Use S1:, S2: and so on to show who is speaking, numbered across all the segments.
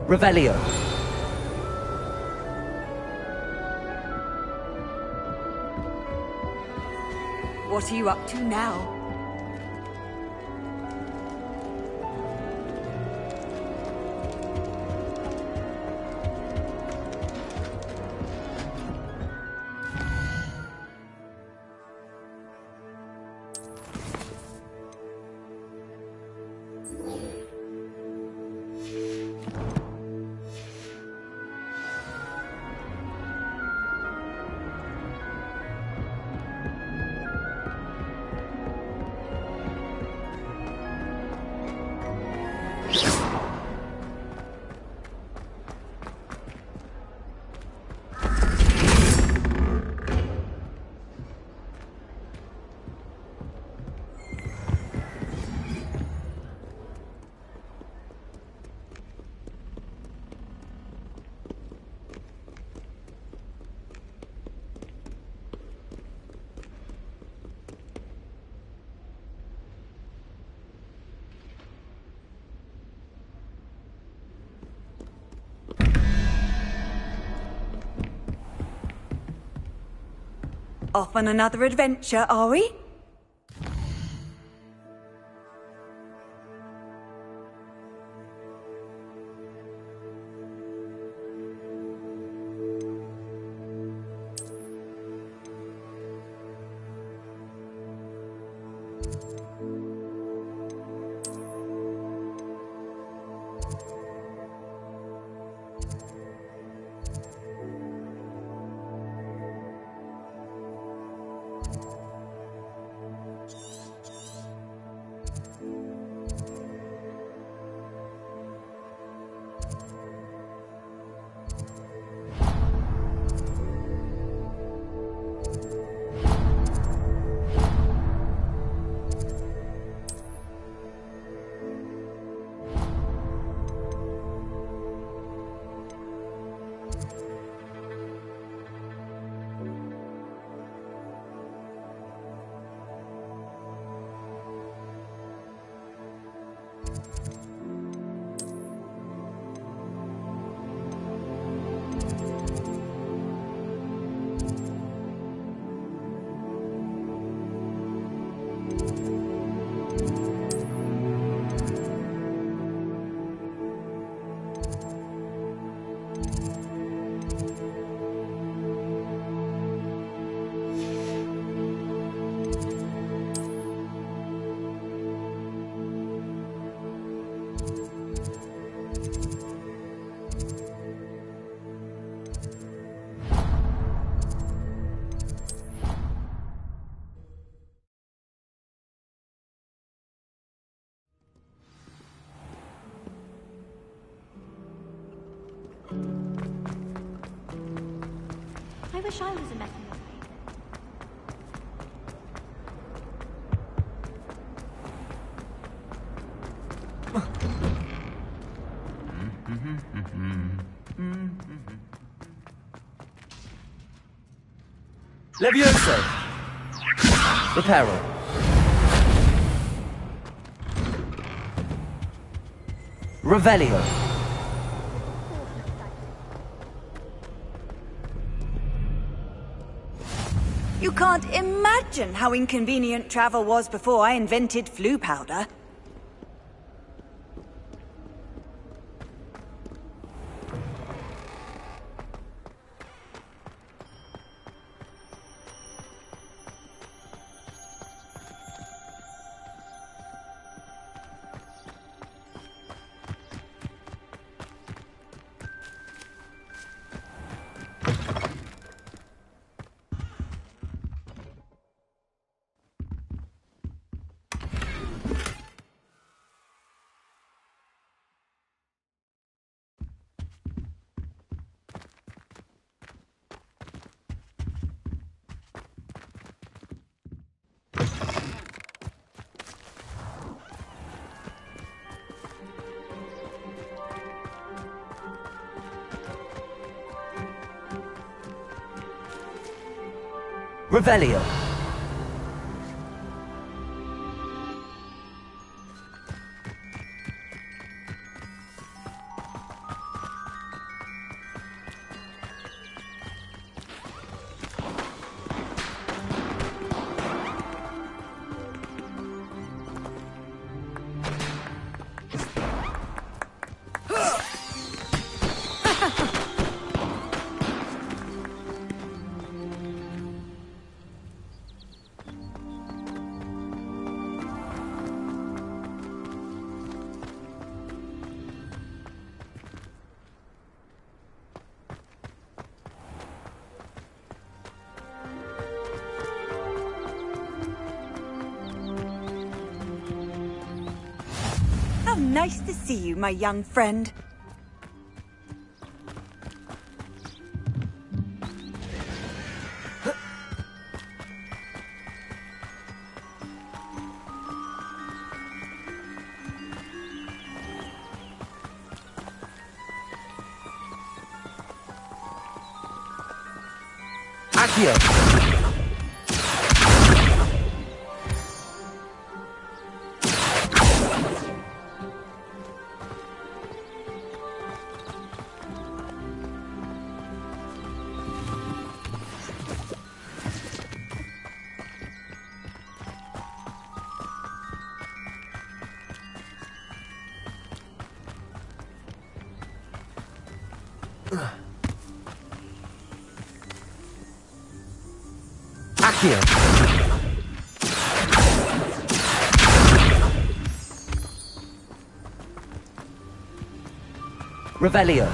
S1: Revelio.
S2: What are you up to now? Off on another adventure, are we?
S3: I wish I was a messenger.
S1: Levioso! Reparo. Revelio.
S2: You can't imagine how inconvenient travel was before I invented flu powder.
S1: Revelio.
S2: nice to see you, my young friend.
S1: Accio! Accio! Revelio.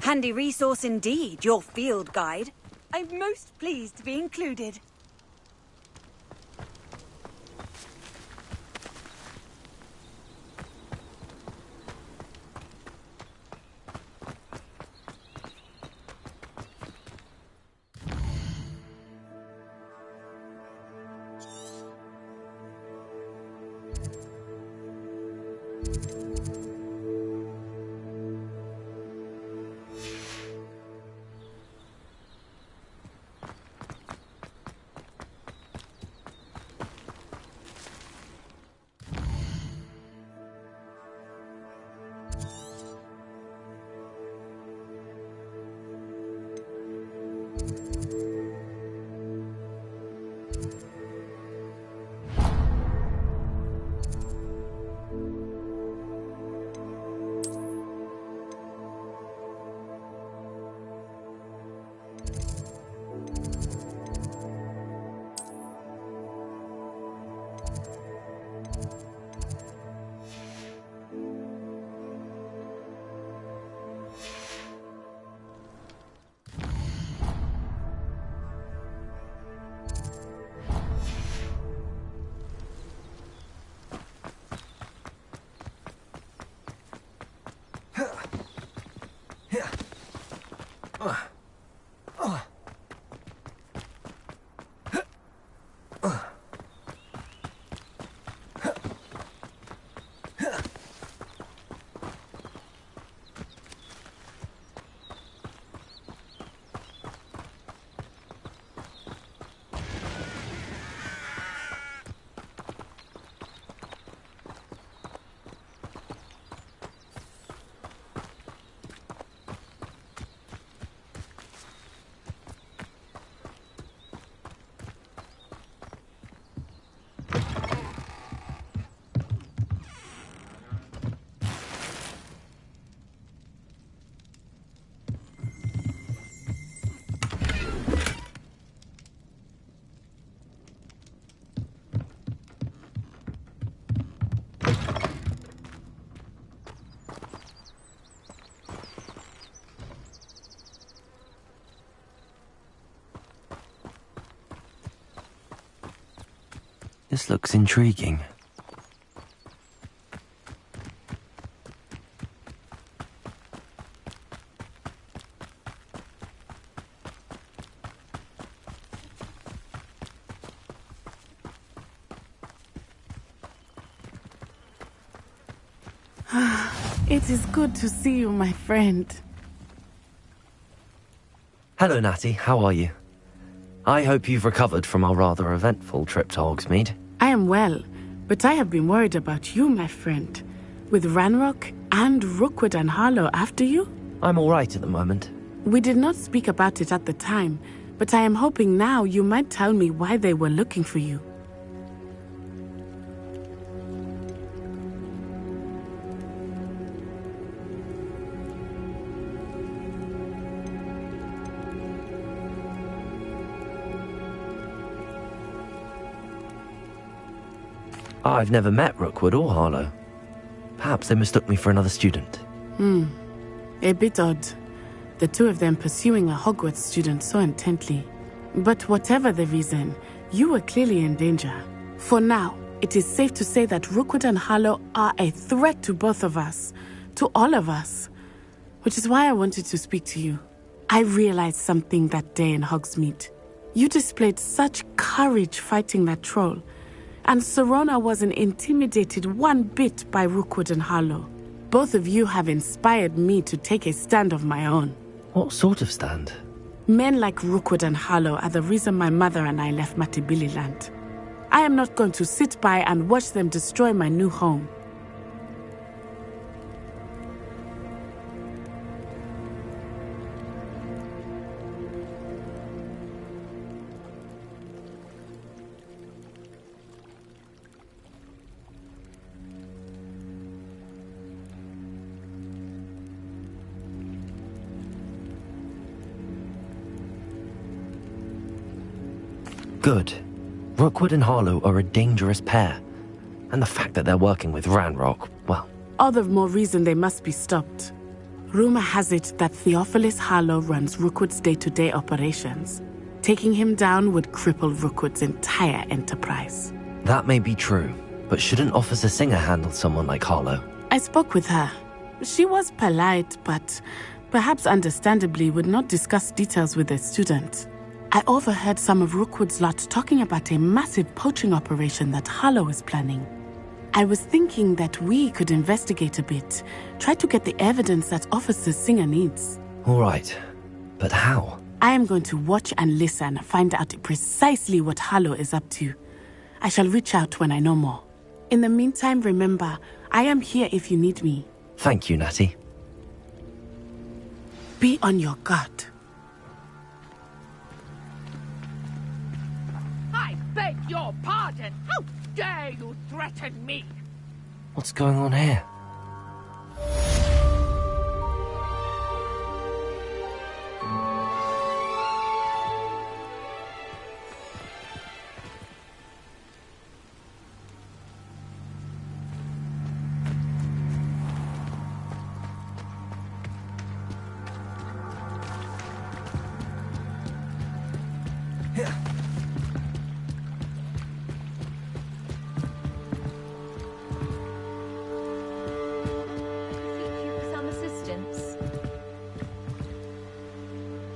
S2: Handy resource indeed, your field guide. I'm most pleased to be included.
S1: This looks intriguing.
S3: It is good to see you, my friend.
S1: Hello, Natty. How are you? I hope you've recovered from our rather eventful trip to Hogsmeade.
S3: I am well, but I have been worried about you, my friend. With Ranrock and Rookwood and Harlow after you?
S1: I'm all right at the moment.
S3: We did not speak about it at the time, but I am hoping now you might tell me why they were looking for you.
S1: I've never met Rookwood or Harlow. Perhaps they mistook me for another student.
S3: A bit odd. The two of them pursuing a Hogwarts student so intently. But whatever the reason, you were clearly in danger. For now, it is safe to say that Rookwood and Harlow are a threat to both of us. To all of us. Which is why I wanted to speak to you. I realized something that day in Hogsmeade. You displayed such courage fighting that troll. And Serona wasn't intimidated one bit by Rookwood and Harlow. Both of you have inspired me to take a stand of my own.
S1: What sort of stand?
S3: Men like Rookwood and Harlow are the reason my mother and I left Matibili-land. I am not going to sit by and watch them destroy my new home.
S1: Good. Rookwood and Harlow are a dangerous pair. And the fact that they're working with Ranrock, well...
S3: All the more reason they must be stopped. Rumor has it that Theophilus Harlow runs Rookwood's day-to-day operations. Taking him down would cripple Rookwood's entire enterprise.
S1: That may be true, but shouldn't Officer Singer handle someone like Harlow?
S3: I spoke with her. She was polite, but perhaps understandably would not discuss details with a student. I overheard some of Rookwood's lot talking about a massive poaching operation that Harlow is planning. I was thinking that we could investigate a bit, try to get the evidence that Officer Singer needs.
S1: All right, but how?
S3: I am going to watch and listen, find out precisely what Harlow is up to. I shall reach out when I know more. In the meantime, remember, I am here if you need me.
S1: Thank you, Natty.
S3: Be on your guard.
S4: I beg your pardon! How dare you threaten me?
S1: What's going on here?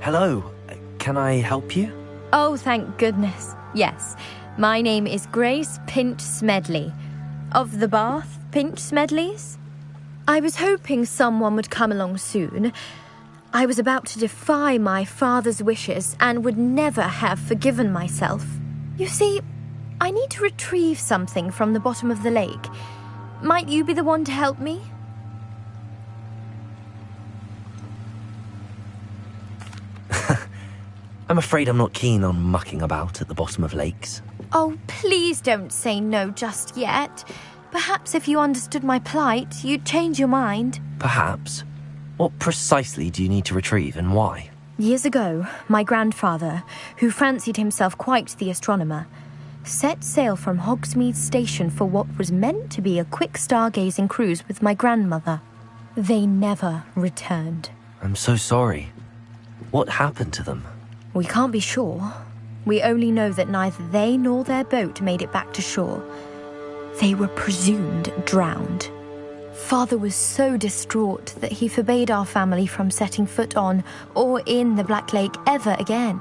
S1: Hello, can I help you?
S5: Oh, thank goodness. Yes, my name is Grace Pinch Smedley, of the Bath Pinch Smedleys. I was hoping someone would come along soon. I was about to defy my father's wishes and would never have forgiven myself. You see, I need to retrieve something from the bottom of the lake. Might you be the one to help me?
S1: I'm afraid I'm not keen on mucking about at the bottom of lakes.
S5: Oh, please don't say no just yet. Perhaps if you understood my plight, you'd change your mind.
S1: Perhaps. What precisely do you need to retrieve and why?
S5: Years ago, my grandfather, who fancied himself quite the astronomer, set sail from Hogsmeade Station for what was meant to be a quick stargazing cruise with my grandmother. They never returned.
S1: I'm so sorry. What happened to them?
S5: We can't be sure. We only know that neither they nor their boat made it back to shore. They were presumed drowned. Father was so distraught that he forbade our family from setting foot on or in the Black Lake ever again.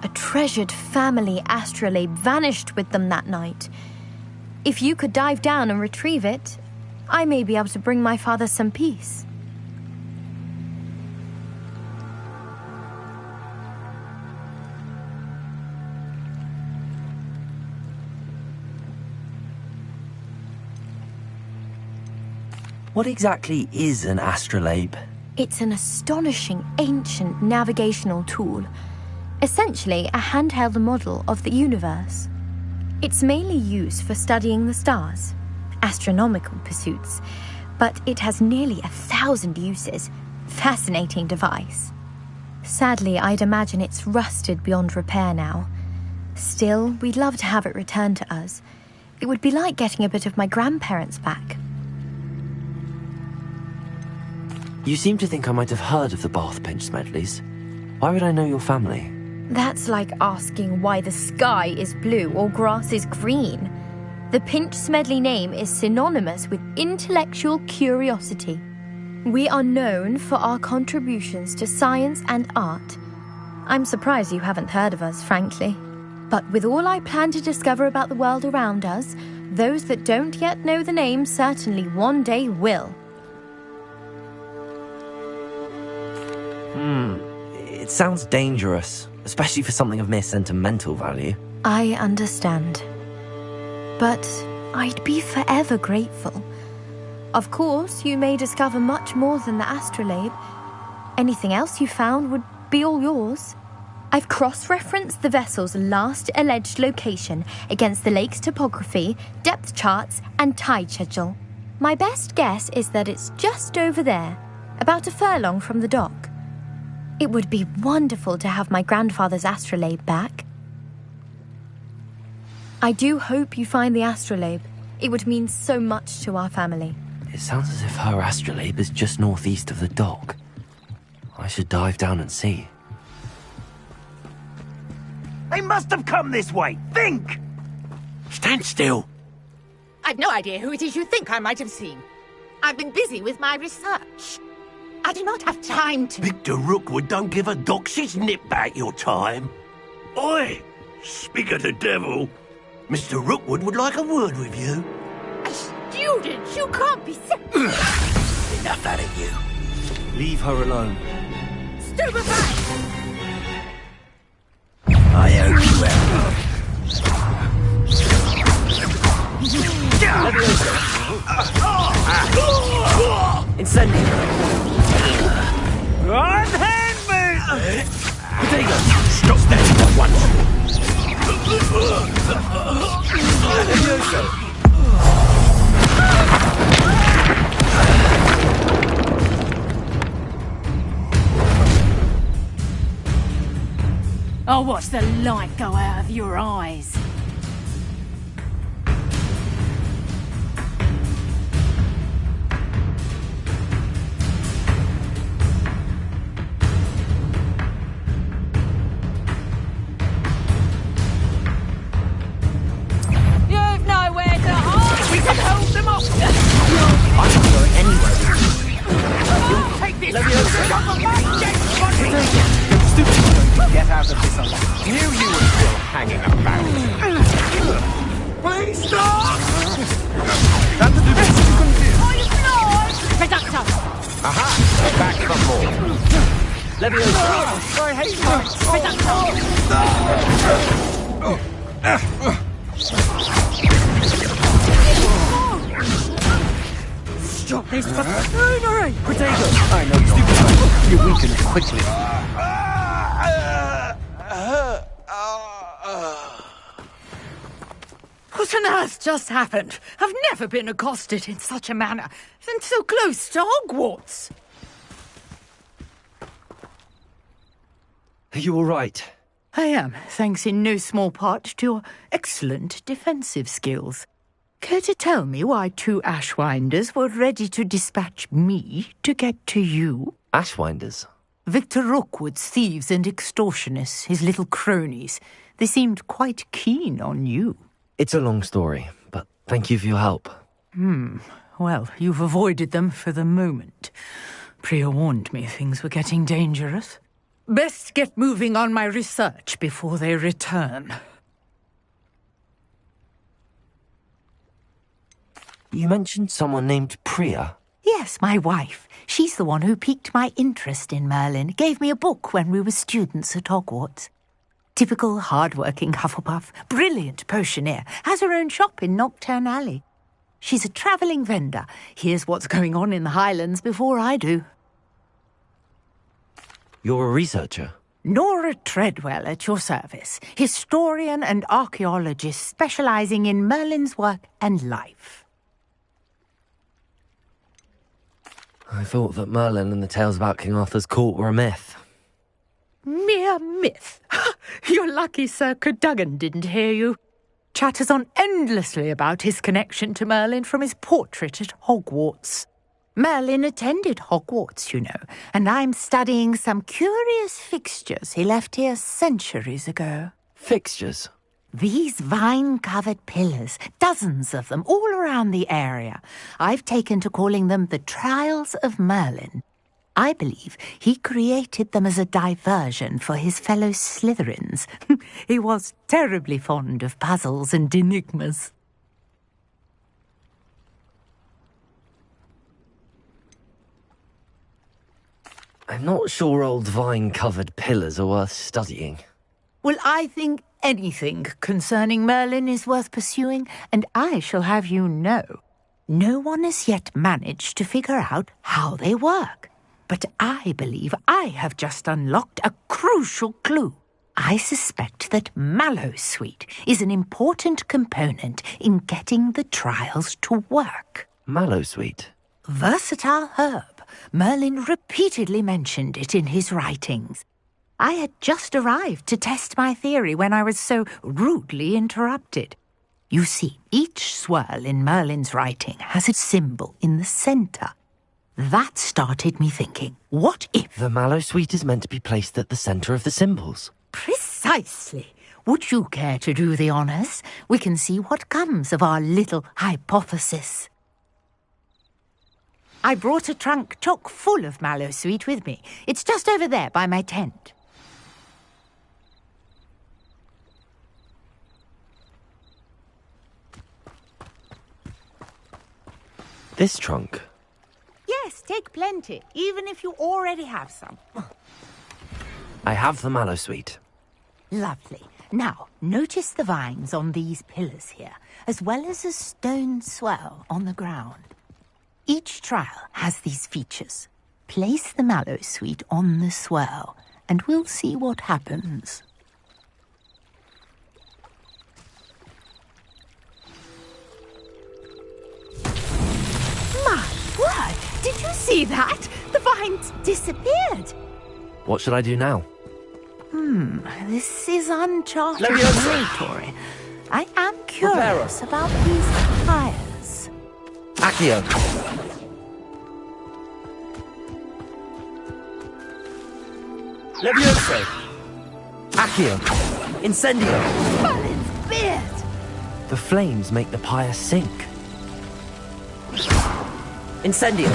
S5: A treasured family astrolabe vanished with them that night. If you could dive down and retrieve it, I may be able to bring my father some peace.
S1: What exactly is an astrolabe?
S5: It's an astonishing ancient navigational tool. Essentially a handheld model of the universe. It's mainly used for studying the stars, astronomical pursuits, but it has nearly 1,000 uses. Fascinating device. Sadly, I'd imagine it's rusted beyond repair now. Still, we'd love to have it returned to us. It would be like getting a bit of my grandparents back.
S1: You seem to think I might have heard of the Bath Pinch Smedleys. Why would I know your family?
S5: That's like asking why the sky is blue or grass is green. The Pinch Smedley name is synonymous with intellectual curiosity. We are known for our contributions to science and art. I'm surprised you haven't heard of us, frankly. But with all I plan to discover about the world around us, those that don't yet know the name certainly one day will.
S1: It sounds dangerous, especially for something of mere sentimental value.
S5: I understand. But I'd be forever grateful. Of course, you may discover much more than the astrolabe. Anything else you found would be all yours. I've cross-referenced the vessel's last alleged location against the lake's topography, depth charts, and tide schedule. My best guess is that it's just over there, about a furlong from the dock. It would be wonderful to have my grandfather's astrolabe back. I do hope you find the astrolabe. It would mean so much to our family.
S1: It sounds as if her astrolabe is just northeast of the dock. I should dive down and see.
S6: They must have come this way. Think!
S7: Stand still.
S4: I've no idea who it is you think I might have seen. I've been busy with my research. I do not have time to...
S7: Victor Rookwood don't give a doxy's nip back your time. Oi! Speak of the devil. Mr. Rookwood would like a word with you.
S4: A student? You can't be serious.
S7: Enough out of you.
S1: Leave her alone.
S4: Stupefied!
S7: I hope you will.
S1: Incendio!
S6: Unhand me!
S1: Potato!
S7: Stop that at once.
S4: I'll watch the light go out of your eyes. You've nowhere to hide. We can hold them off.
S1: I'm not going anywhere with
S4: Take this.
S6: Stupid. Get out of this alive. Knew you were still hanging about.
S7: Please stop!
S6: Time to do this. You couldn't do.
S4: Reductor.
S6: Aha! Back from more.
S1: Leviosa!
S6: I hate heights.
S4: Stop this buffoonery.
S1: Potato!
S6: I know you weaken quickly.
S4: What on earth just happened? I've never been accosted in such a manner, and so close to Hogwarts.
S1: Are you all right?
S4: I am, thanks in no small part to your excellent defensive skills. Care to tell me why two Ashwinders were ready to dispatch me to get to you?
S1: Ashwinders?
S4: Victor Rookwood's thieves and extortionists, his little cronies. They seemed quite keen on you.
S1: It's a long story, but thank you for your help.
S4: Well, you've avoided them for the moment. Priya warned me things were getting dangerous. Best get moving on my research before they return.
S1: You mentioned someone named Priya.
S4: Yes, my wife. She's the one who piqued my interest in Merlin. Gave me a book when we were students at Hogwarts. Typical hard-working Hufflepuff, brilliant potioneer, has her own shop in Knockturn Alley. She's a travelling vendor. Hears what's going on in the Highlands before I do.
S1: You're a researcher?
S4: Nora Treadwell at your service, historian and archaeologist specialising in Merlin's work and life.
S1: I thought that Merlin and the tales about King Arthur's court were a myth.
S4: Mere myth. You're lucky Sir Cadogan didn't hear you. chatters on endlessly about his connection to Merlin from his portrait at Hogwarts. Merlin attended Hogwarts, you know, and I'm studying some curious fixtures he left here centuries ago.
S1: Fixtures?
S4: These vine-covered pillars, dozens of them, all around the area. I've taken to calling them the Trials of Merlin. I believe he created them as a diversion for his fellow Slytherins. He was terribly fond of puzzles and enigmas.
S1: I'm not sure old vine-covered pillars are worth studying.
S4: Well, I think anything concerning Merlin is worth pursuing, and I shall have you know, no one has yet managed to figure out how they work. But I believe I have just unlocked a crucial clue. I suspect that Mallowsweet is an important component in getting the trials to work.
S1: Mallowsweet?
S4: Versatile herb. Merlin repeatedly mentioned it in his writings. I had just arrived to test my theory when I was so rudely interrupted. You see, each swirl in Merlin's writing has a symbol in the centre. That started me thinking, what if...
S1: The Mallowsweet is meant to be placed at the centre of the symbols.
S4: Precisely. Would you care to do the honours? We can see what comes of our little hypothesis. I brought a trunk chock full of Mallowsweet with me. It's just over there by my tent.
S1: This trunk?
S4: Yes, take plenty, even if you already have some.
S1: I have the Mallowsweet.
S4: Lovely. Now, notice the vines on these pillars here, as well as a stone swell on the ground. Each trial has these features. Place the Mallowsweet on the swell, and we'll see what happens. My word! Did you see that? The vines disappeared.
S1: What should I do now?
S4: This is uncharted
S6: Leviosa.
S4: territory. I am curious about these fires.
S1: Accio!
S6: Leviosa!
S1: Accio! Incendio!
S4: Merlin's beard!
S1: The flames make the pyre sink. Incendio!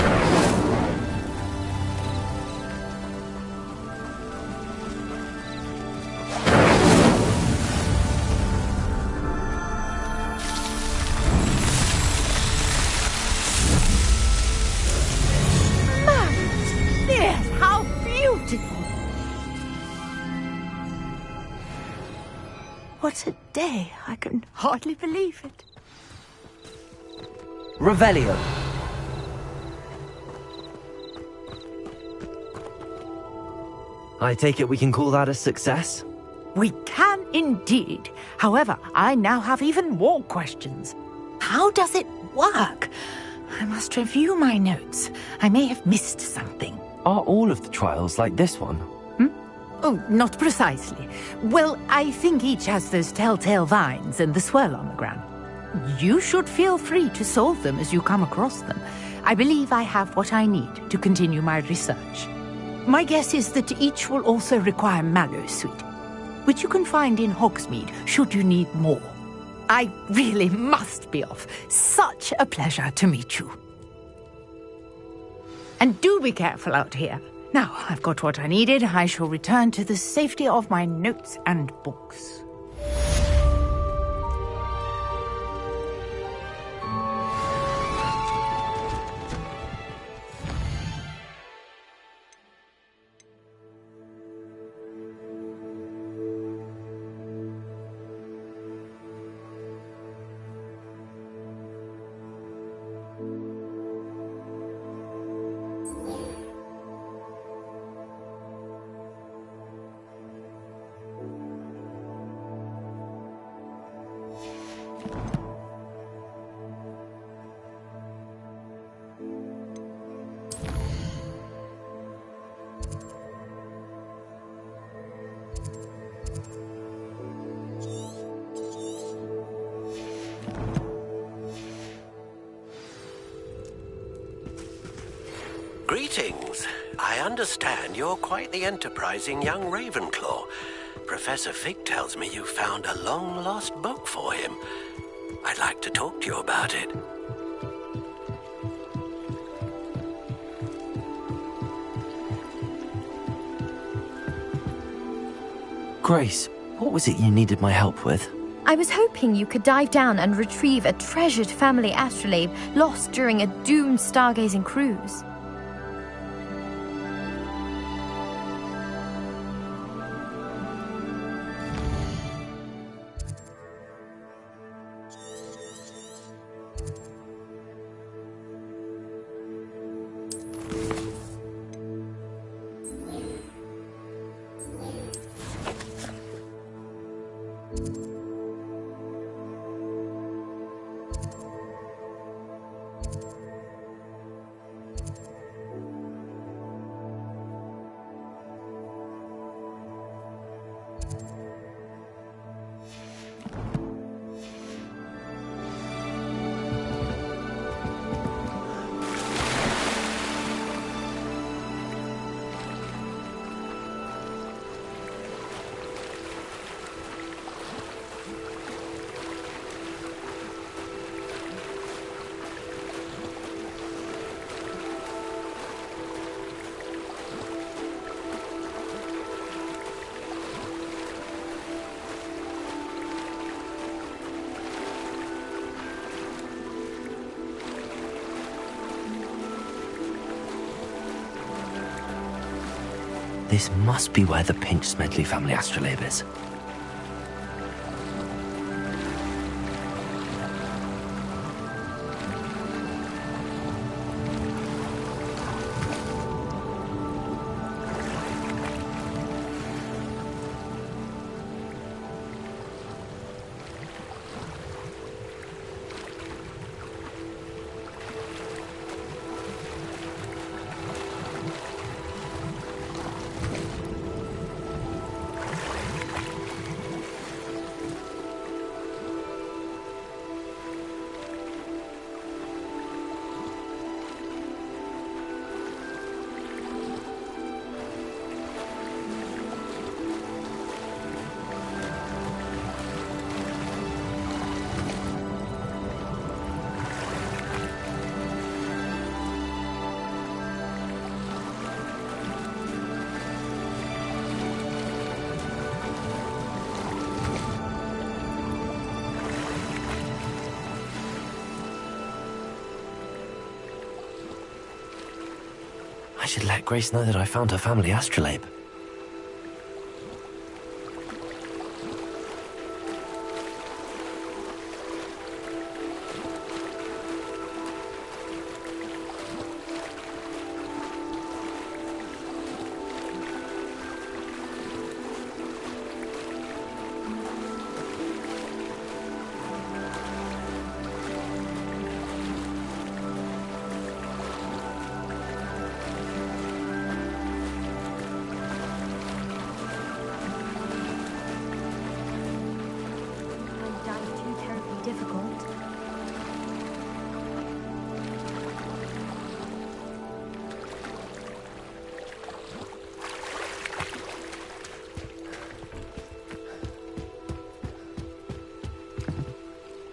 S4: Merlin's beard! How beautiful! What a day! I can hardly believe it.
S1: Revelio! I take it we can call that a success?
S4: We can indeed. However, I now have even more questions. How does it work? I must review my notes. I may have missed something.
S1: Are all of the trials like this one?
S4: Oh, not precisely. Well, I think each has those telltale vines and the swirl on the ground. You should feel free to solve them as you come across them. I believe I have what I need to continue my research. My guess is that each will also require Mallowsweet, which you can find in Hogsmeade should you need more. I really must be off. Such a pleasure to meet you. And do be careful out here. Now, I've got what I needed. I shall return to the safety of my notes and books.
S7: Greetings. I understand you're quite the enterprising young Ravenclaw. Professor Fig tells me you found a long-lost book for him. I'd like to talk to you about it.
S1: Grace, what was it you needed my help with?
S5: I was hoping you could dive down and retrieve a treasured family astrolabe lost during a doomed stargazing cruise.
S1: This must be where the Pinch-Smedley family astrolabe is. I should let Grace know that I found her family astrolabe.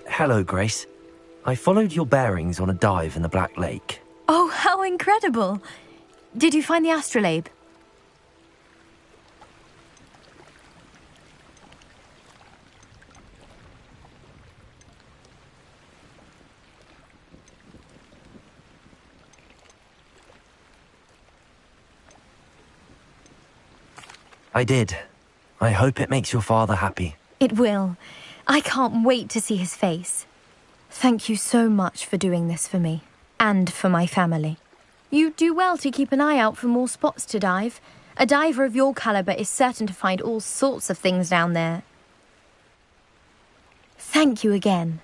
S1: Hello, Grace. I followed your bearings on a dive in the Black Lake.
S5: Oh, how incredible! Did you find the astrolabe?
S1: I did. I hope it makes your father happy.
S5: It will. I can't wait to see his face. Thank you so much for doing this for me, and for my family. You do well to keep an eye out for more spots to dive. A diver of your caliber is certain to find all sorts of things down there. Thank you again,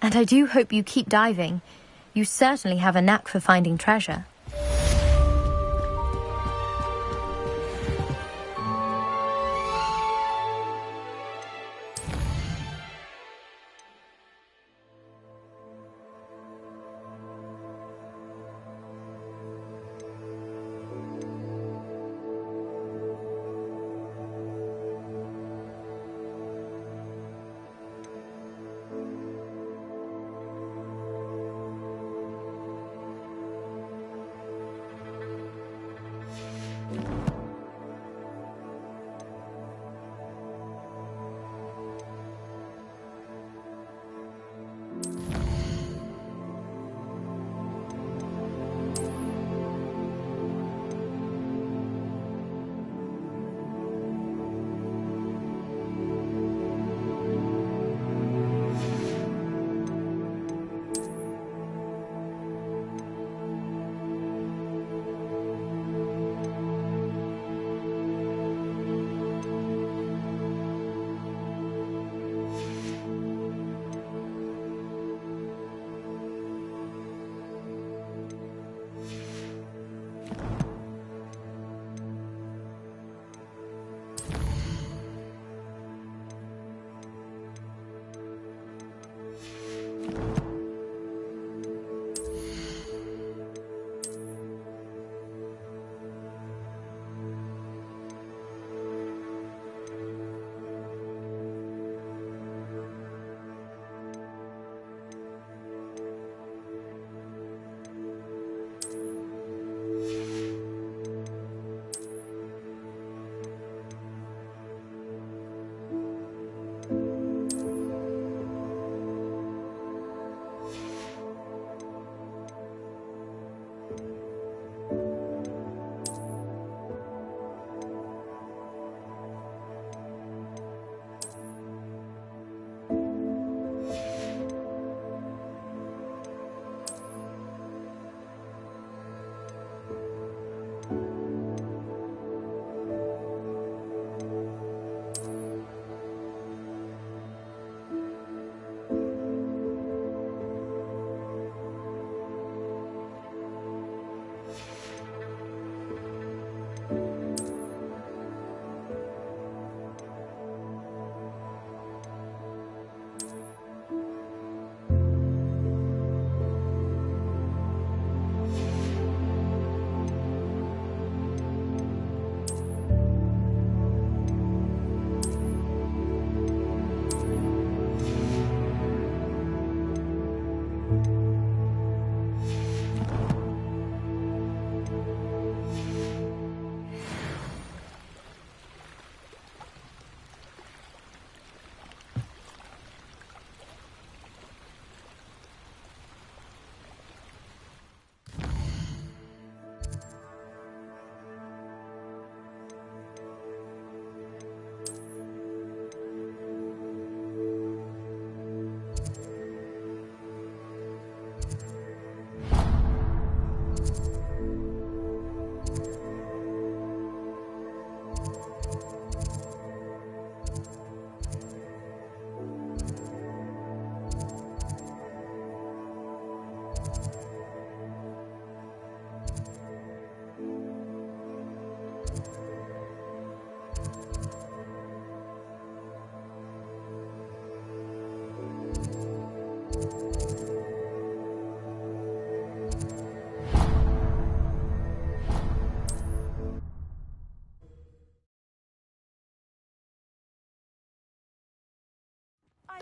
S5: and I do hope you keep diving. You certainly have a knack for finding treasure.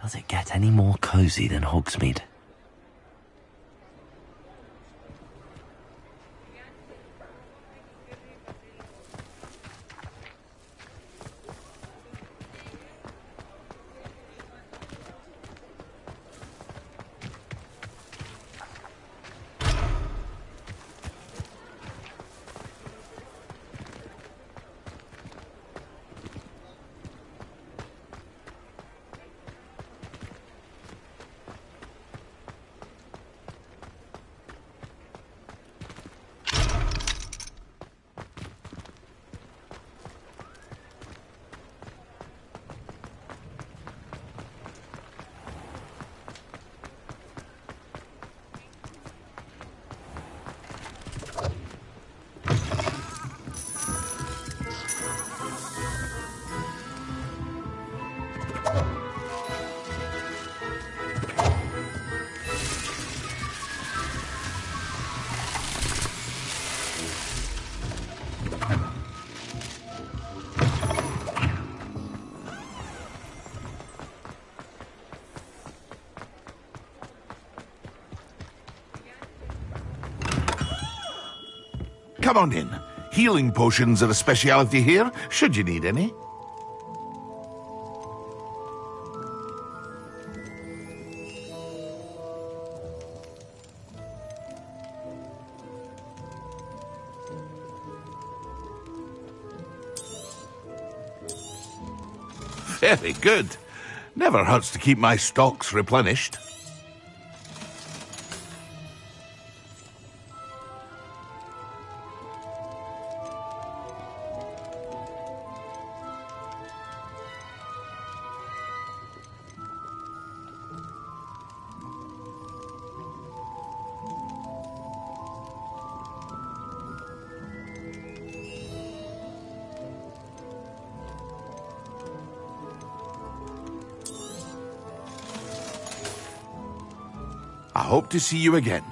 S1: Does it get any more cozy than Hogsmeade?
S8: Come on in. Healing potions are a speciality here, should you need any. Very good. Never hurts to keep my stocks replenished. I hope to see you again.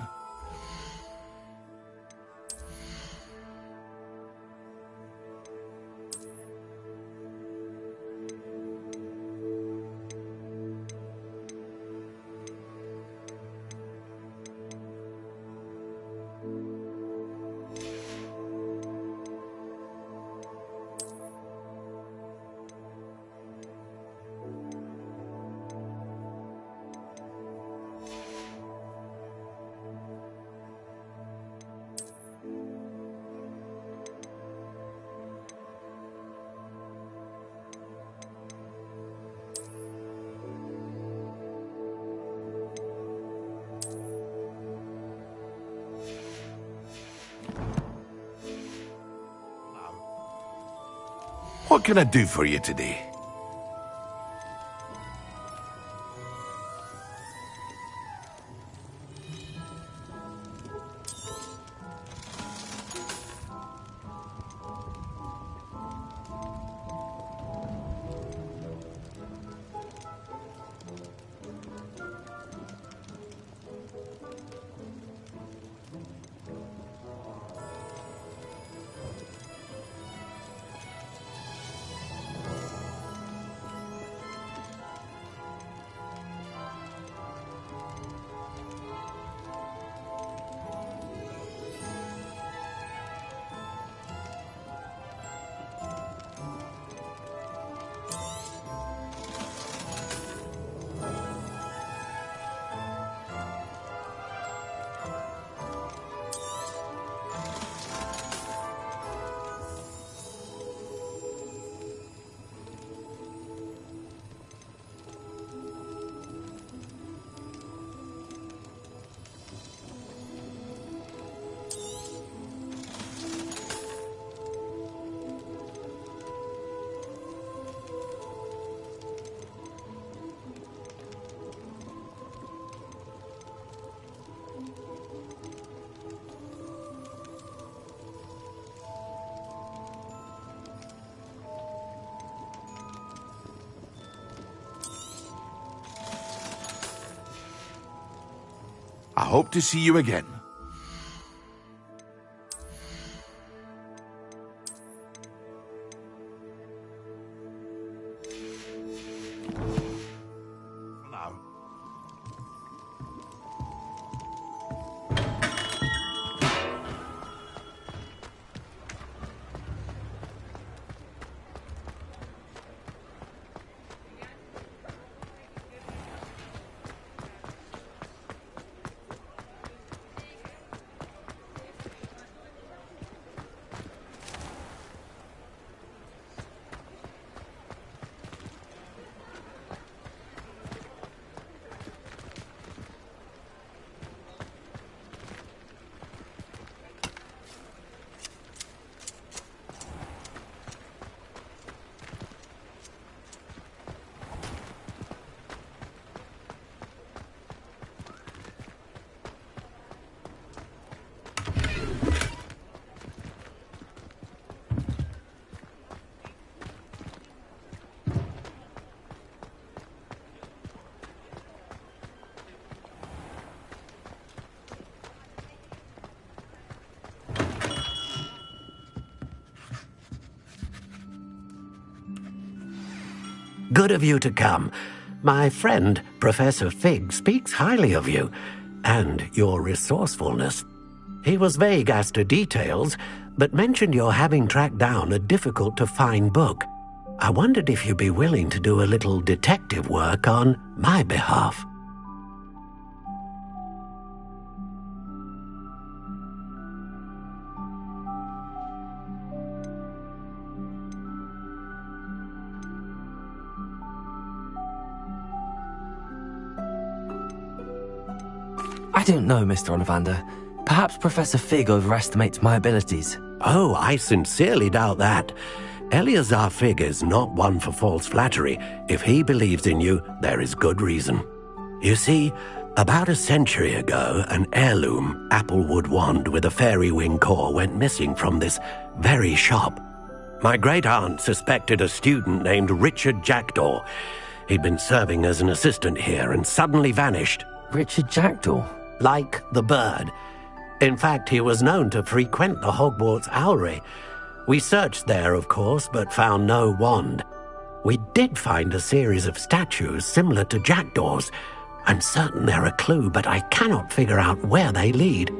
S8: What can I do for you today? I hope to see you again.
S7: Good of you to come. My friend, Professor Fig, speaks highly of you and your resourcefulness. He was vague as to details, but mentioned your having tracked down a difficult-to-find book. I wondered if you'd be willing to do a little detective work on my behalf.
S1: I don't know, Mr. Ollivander. Perhaps Professor Fig overestimates my abilities.
S7: Oh, I sincerely doubt that. Eleazar Fig is not one for false flattery. If he believes in you, there is good reason. You see, about a century ago, an heirloom applewood wand with a fairy wing core went missing from this very shop. My great-aunt suspected a student named Richard Jackdaw. He'd been serving as an assistant here and suddenly vanished.
S1: Richard Jackdaw?
S7: Like the bird. In fact, he was known to frequent the Hogwarts Owlery. We searched there, of course, but found no wand. We did find a series of statues similar to Jackdaw's. I'm certain they're a clue, but I cannot figure out where they lead.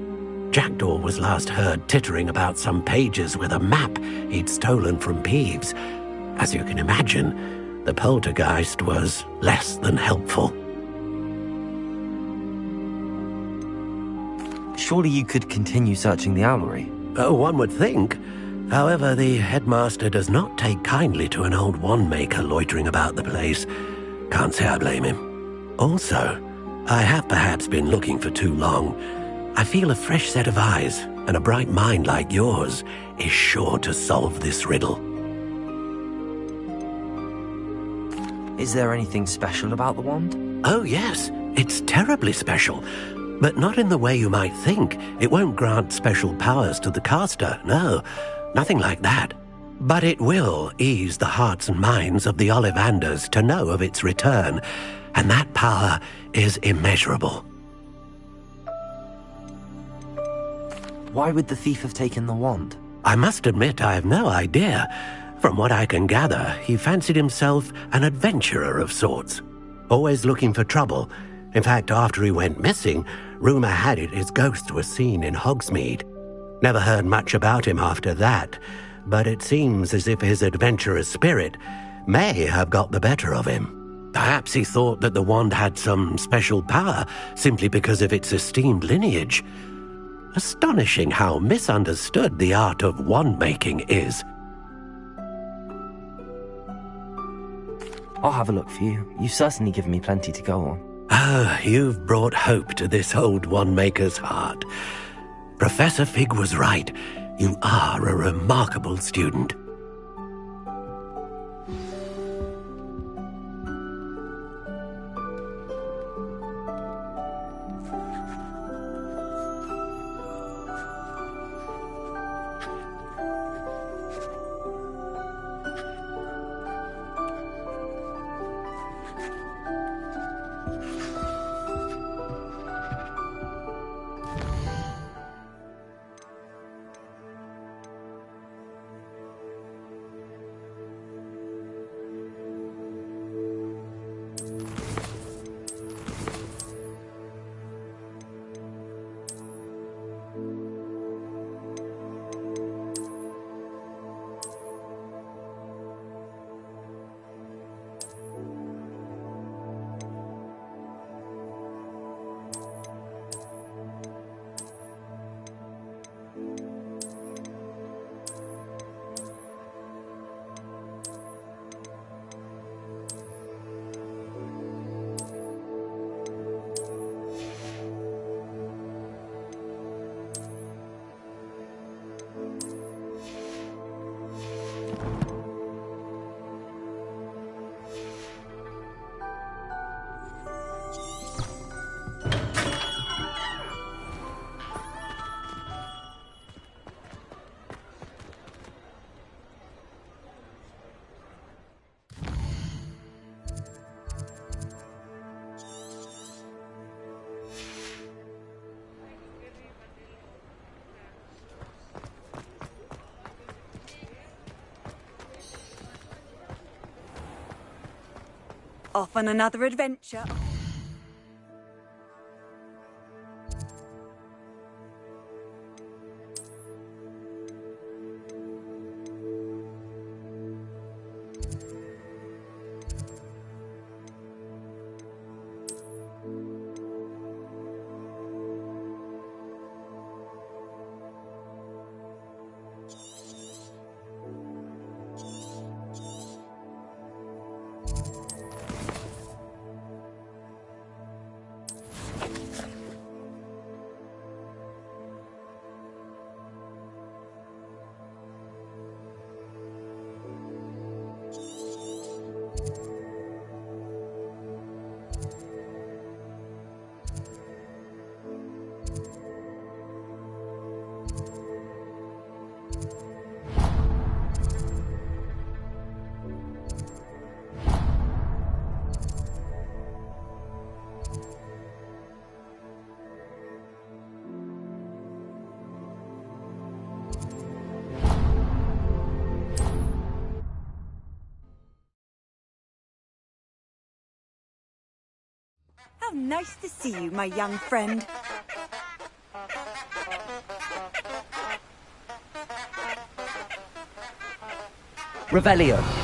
S7: Jackdaw was last heard tittering about some pages with a map he'd stolen from Peeves. As you can imagine, the poltergeist was less than helpful.
S1: Surely you could continue searching the owlery.
S7: Oh, one would think. However, the headmaster does not take kindly to an old wand-maker loitering about the place. Can't say I blame him. Also, I have perhaps been looking for too long. I feel a fresh set of eyes, and a bright mind like yours is sure to solve this riddle.
S1: Is there anything special about the wand?
S7: Oh, yes. It's terribly special. But not in the way you might think. It won't grant special powers to the caster, no. Nothing like that. But it will ease the hearts and minds of the Ollivanders to know of its return, and that power is immeasurable.
S1: Why would the thief have taken the wand?
S7: I must admit I have no idea. From what I can gather, he fancied himself an adventurer of sorts. Always looking for trouble. In fact, after he went missing, rumour had it his ghost was seen in Hogsmeade. Never heard much about him after that, but it seems as if his adventurous spirit may have got the better of him. Perhaps he thought that the wand had some special power simply because of its esteemed lineage. Astonishing how misunderstood the art of wand-making is.
S1: I'll have a look for you. You've certainly given me plenty to go on.
S7: Ah, you've brought hope to this old wand-maker's heart. Professor Fig was right. You are a remarkable student.
S2: Off on another adventure. How nice to see you, my young friend.
S9: Revelio.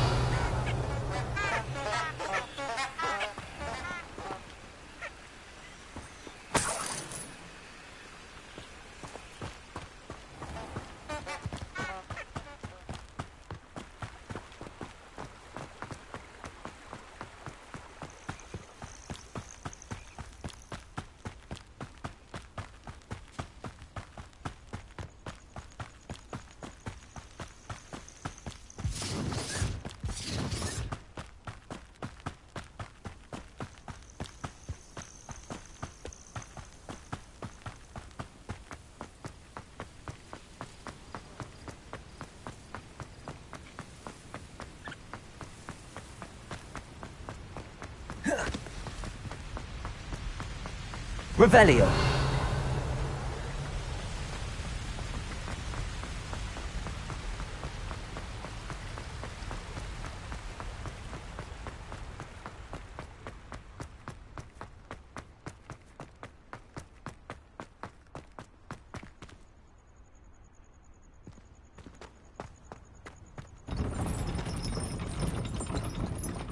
S9: Revelio.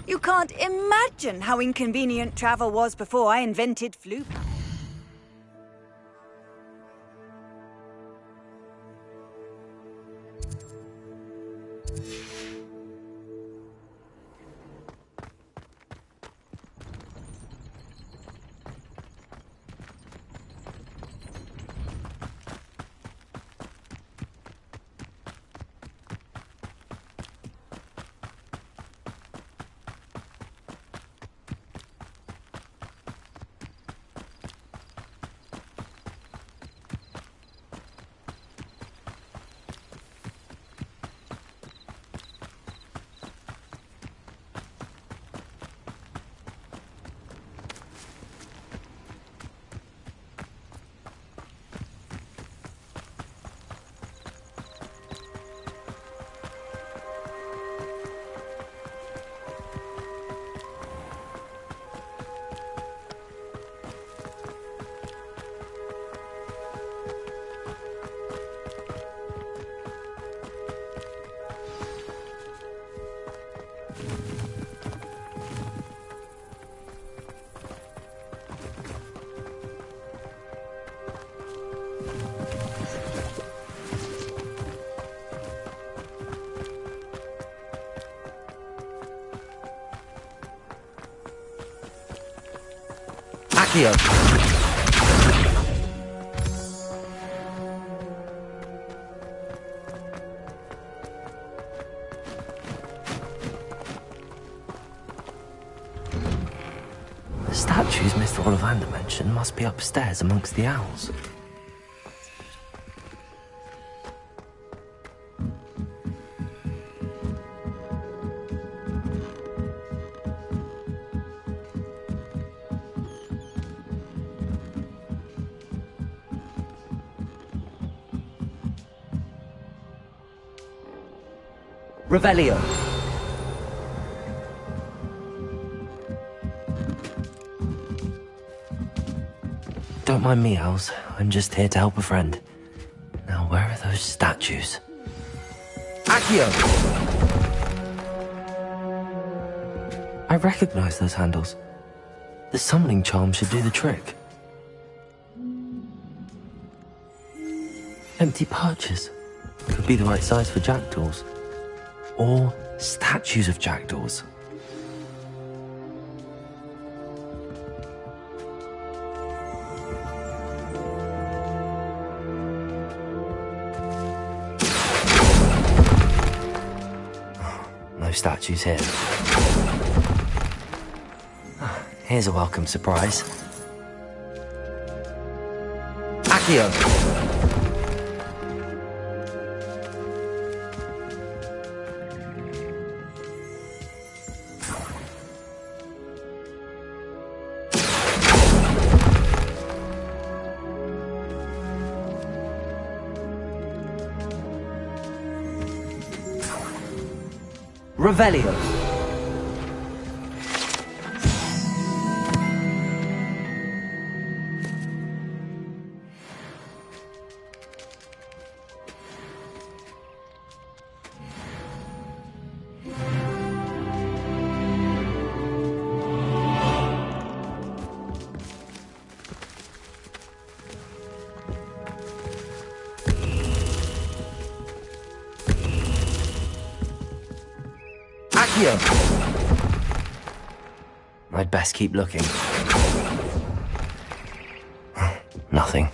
S2: You can't imagine how inconvenient travel was before I invented flu.
S9: Accio.
S1: The statues Mr. Ollivander mentioned must be upstairs amongst the owls.
S9: Revelio.
S1: Don't mind me, Owls. I'm just here to help a friend. Now, where are those statues?
S9: Accio!
S1: I recognize those handles. The summoning charm should do the trick. Empty perches. Could be the right size for jackdaws. Or statues of jackdaws. No statues here. Here's a welcome surprise.
S9: Accio! Revelio.
S1: I'd best keep looking. Nothing.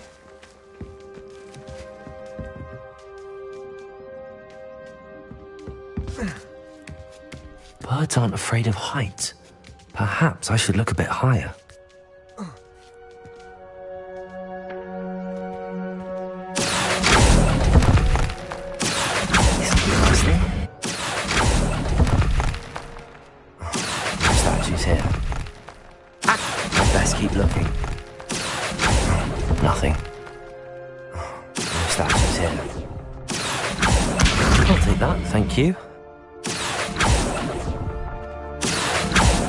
S1: Birds aren't afraid of heights. Perhaps I should look a bit higher. Statues here. I'd best keep looking. Nothing. No statues here. I'll take that, thank you.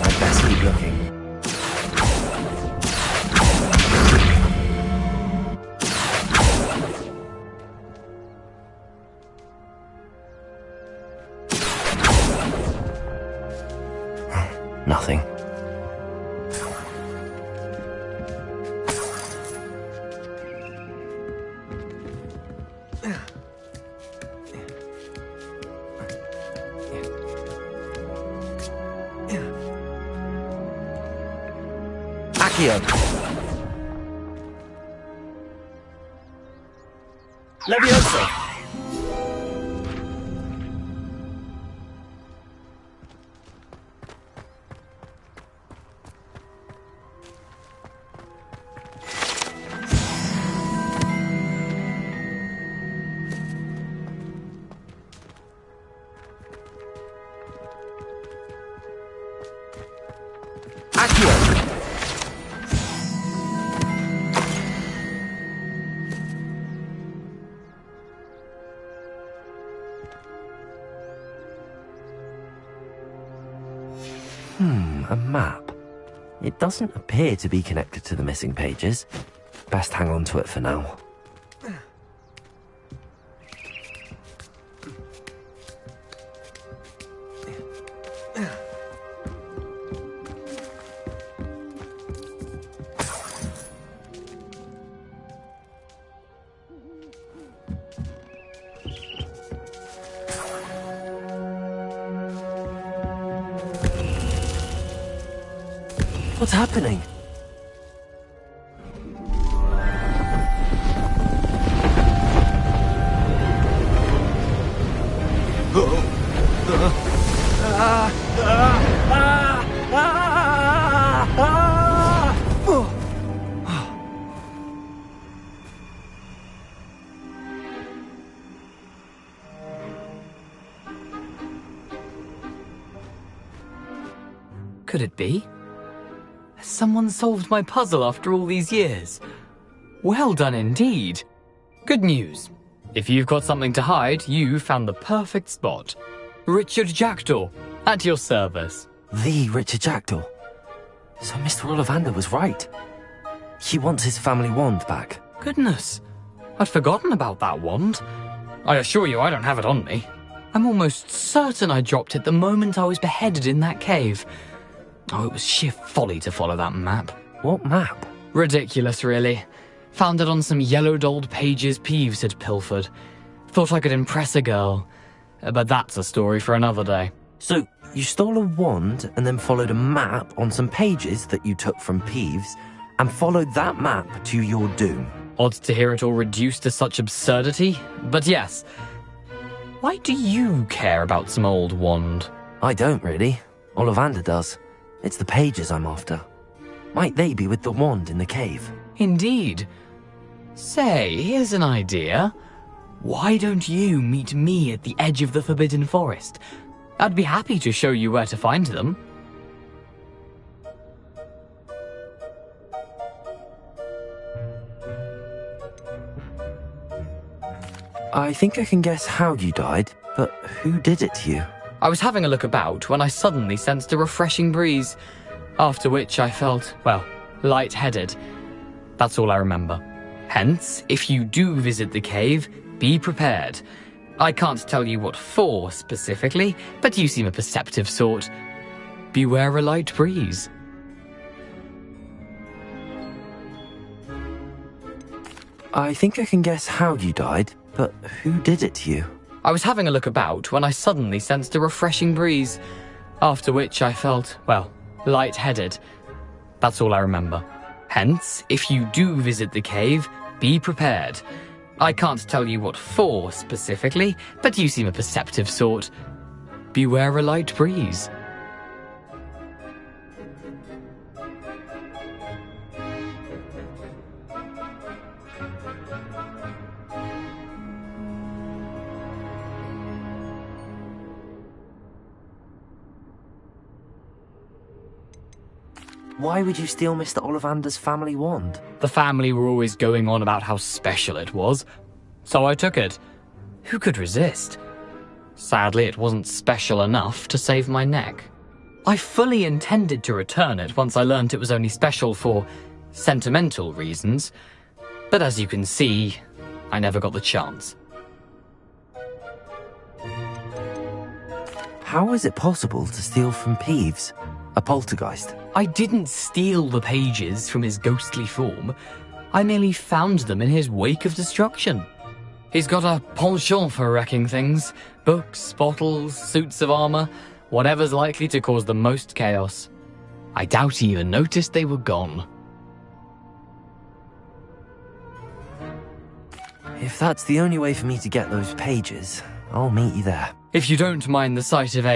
S1: I'd best keep looking. Nothing.
S9: Accio. Levioso. Accio.
S1: A map. It doesn't appear to be connected to the missing pages. Best hang on to it for now. What's happening?
S10: Could it be? Has someone solved my puzzle after all these years? Well done indeed. Good news. If you've got something to hide, you found the perfect spot. Richard Jackdaw, at your service.
S1: The Richard Jackdaw. So Mr. Ollivander was right. He wants his family wand back.
S10: Goodness, I'd forgotten about that wand. I assure you I don't have it on me. I'm almost certain I dropped it the moment I was beheaded in that cave. Oh, it was sheer folly to follow that map.
S1: What map?
S10: Ridiculous, really. Found it on some yellowed old pages Peeves had pilfered. Thought I could impress a girl. But that's a story for another day.
S1: So, you stole a wand and then followed a map on some pages that you took from Peeves and followed that map to your doom.
S10: Odd to hear it all reduced to such absurdity, but yes. Why do you care about some old wand?
S1: I don't really. Ollivander does. It's the pages I'm after. Might they be with the wand in the cave?
S10: Indeed. Say, here's an idea. Why don't you meet me at the edge of the Forbidden Forest? I'd be happy to show you where to find them.
S1: I think I can guess how you died, but who did it to you?
S10: I was having a look about when I suddenly sensed a refreshing breeze, after which I felt, well, lightheaded. That's all I remember. Hence, if you do visit the cave, be prepared. I can't tell you what for specifically, but you seem a perceptive sort. Beware a light breeze.
S1: I think I can guess how you died, but who did it to you?
S10: I was having a look about when I suddenly sensed a refreshing breeze, after which I felt, well, lightheaded. That's all I remember. Hence, if you do visit the cave, be prepared. I can't tell you what for specifically, but you seem a perceptive sort. Beware a light breeze.
S1: Why would you steal Mr. Ollivander's family wand?
S10: The family were always going on about how special it was, so I took it. Who could resist? Sadly, it wasn't special enough to save my neck. I fully intended to return it once I learned it was only special for sentimental reasons, but as you can see, I never got the chance.
S1: How is it possible to steal from Peeves, a poltergeist?
S10: I didn't steal the pages from his ghostly form. I merely found them in his wake of destruction. He's got a penchant for wrecking things. Books, bottles, suits of armor, whatever's likely to cause the most chaos. I doubt he even noticed they were gone.
S1: If that's the only way for me to get those pages, I'll meet you there.
S10: If you don't mind the sight of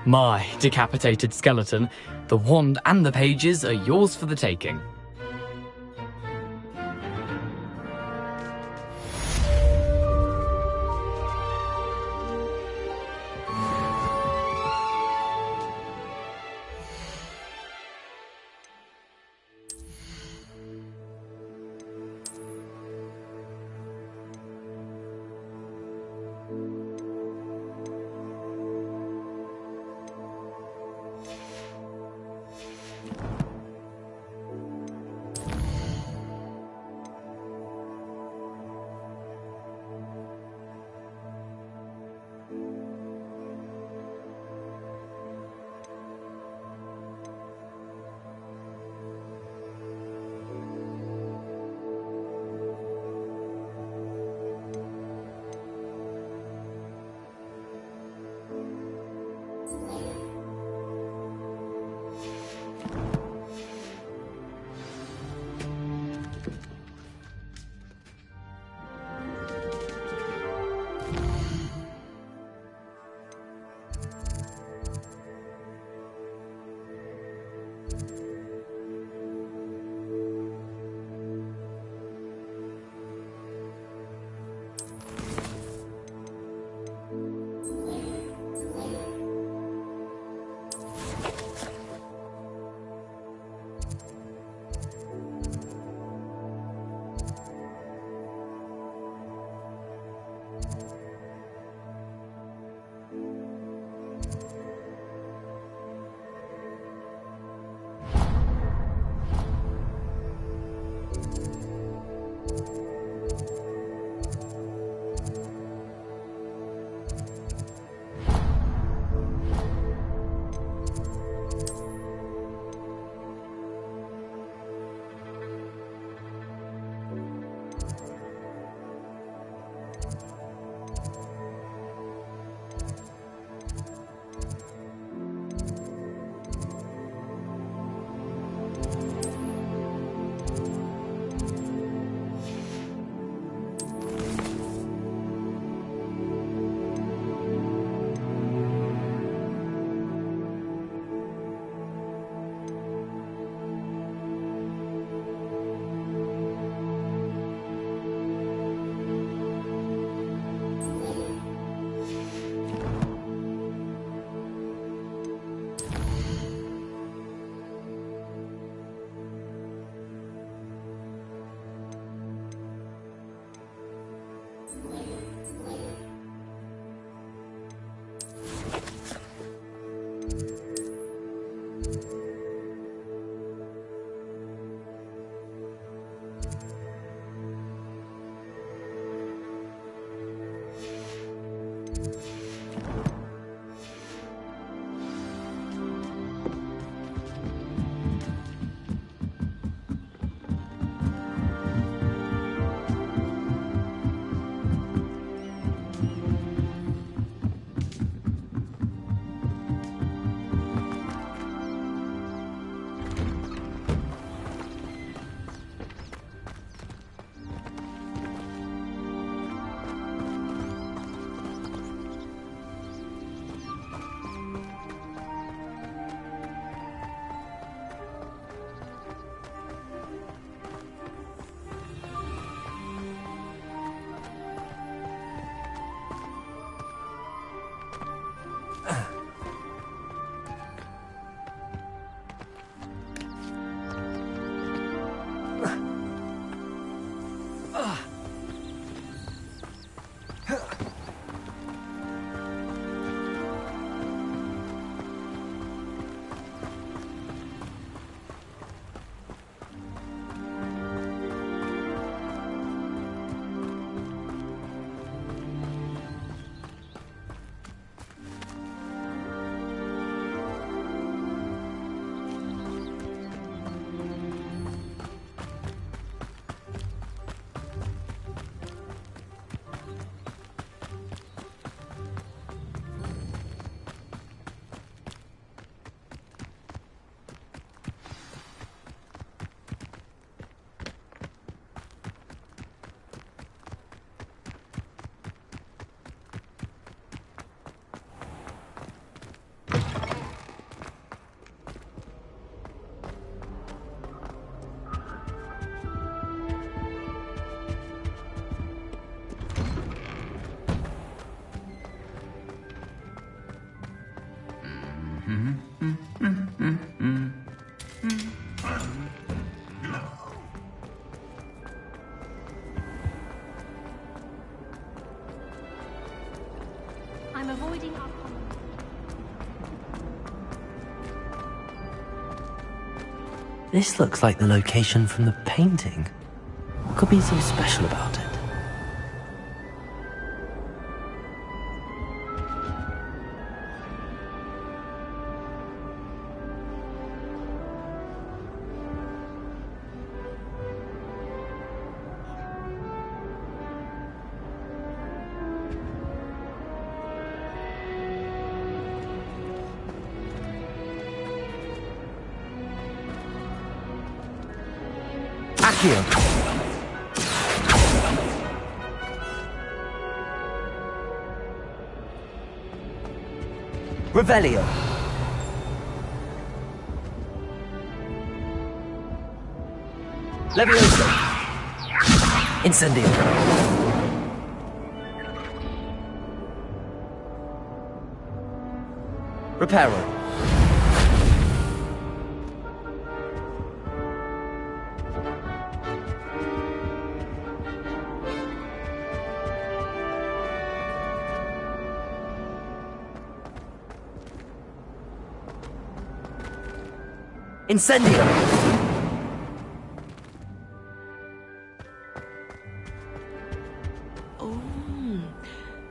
S10: my decapitated skeleton, the wand and the pages are yours for the taking.
S11: I'm avoiding our common.
S1: This looks like the location from the painting. What could be so special about it?
S9: Accio. Revelio. Levioso.
S1: Incendio.
S9: Reparo.
S1: Incendio.
S3: Oh,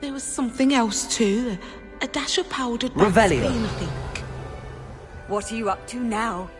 S3: there was something else too. A dash of powdered
S9: Revelio.
S3: Spain, I think.
S2: What are you up to now?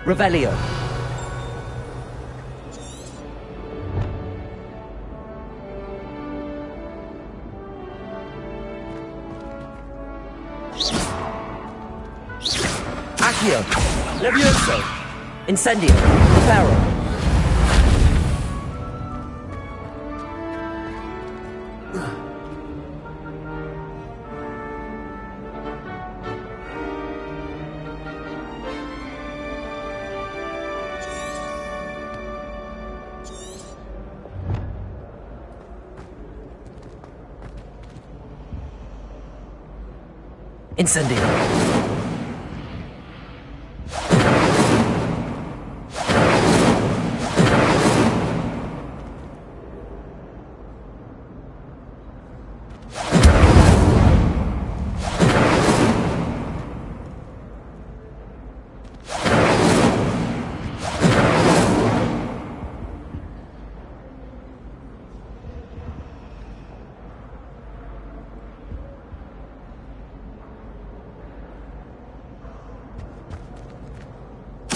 S9: Revelio.
S1: Accio.
S9: Levioso.
S1: Incendio. Reparo. Incendio.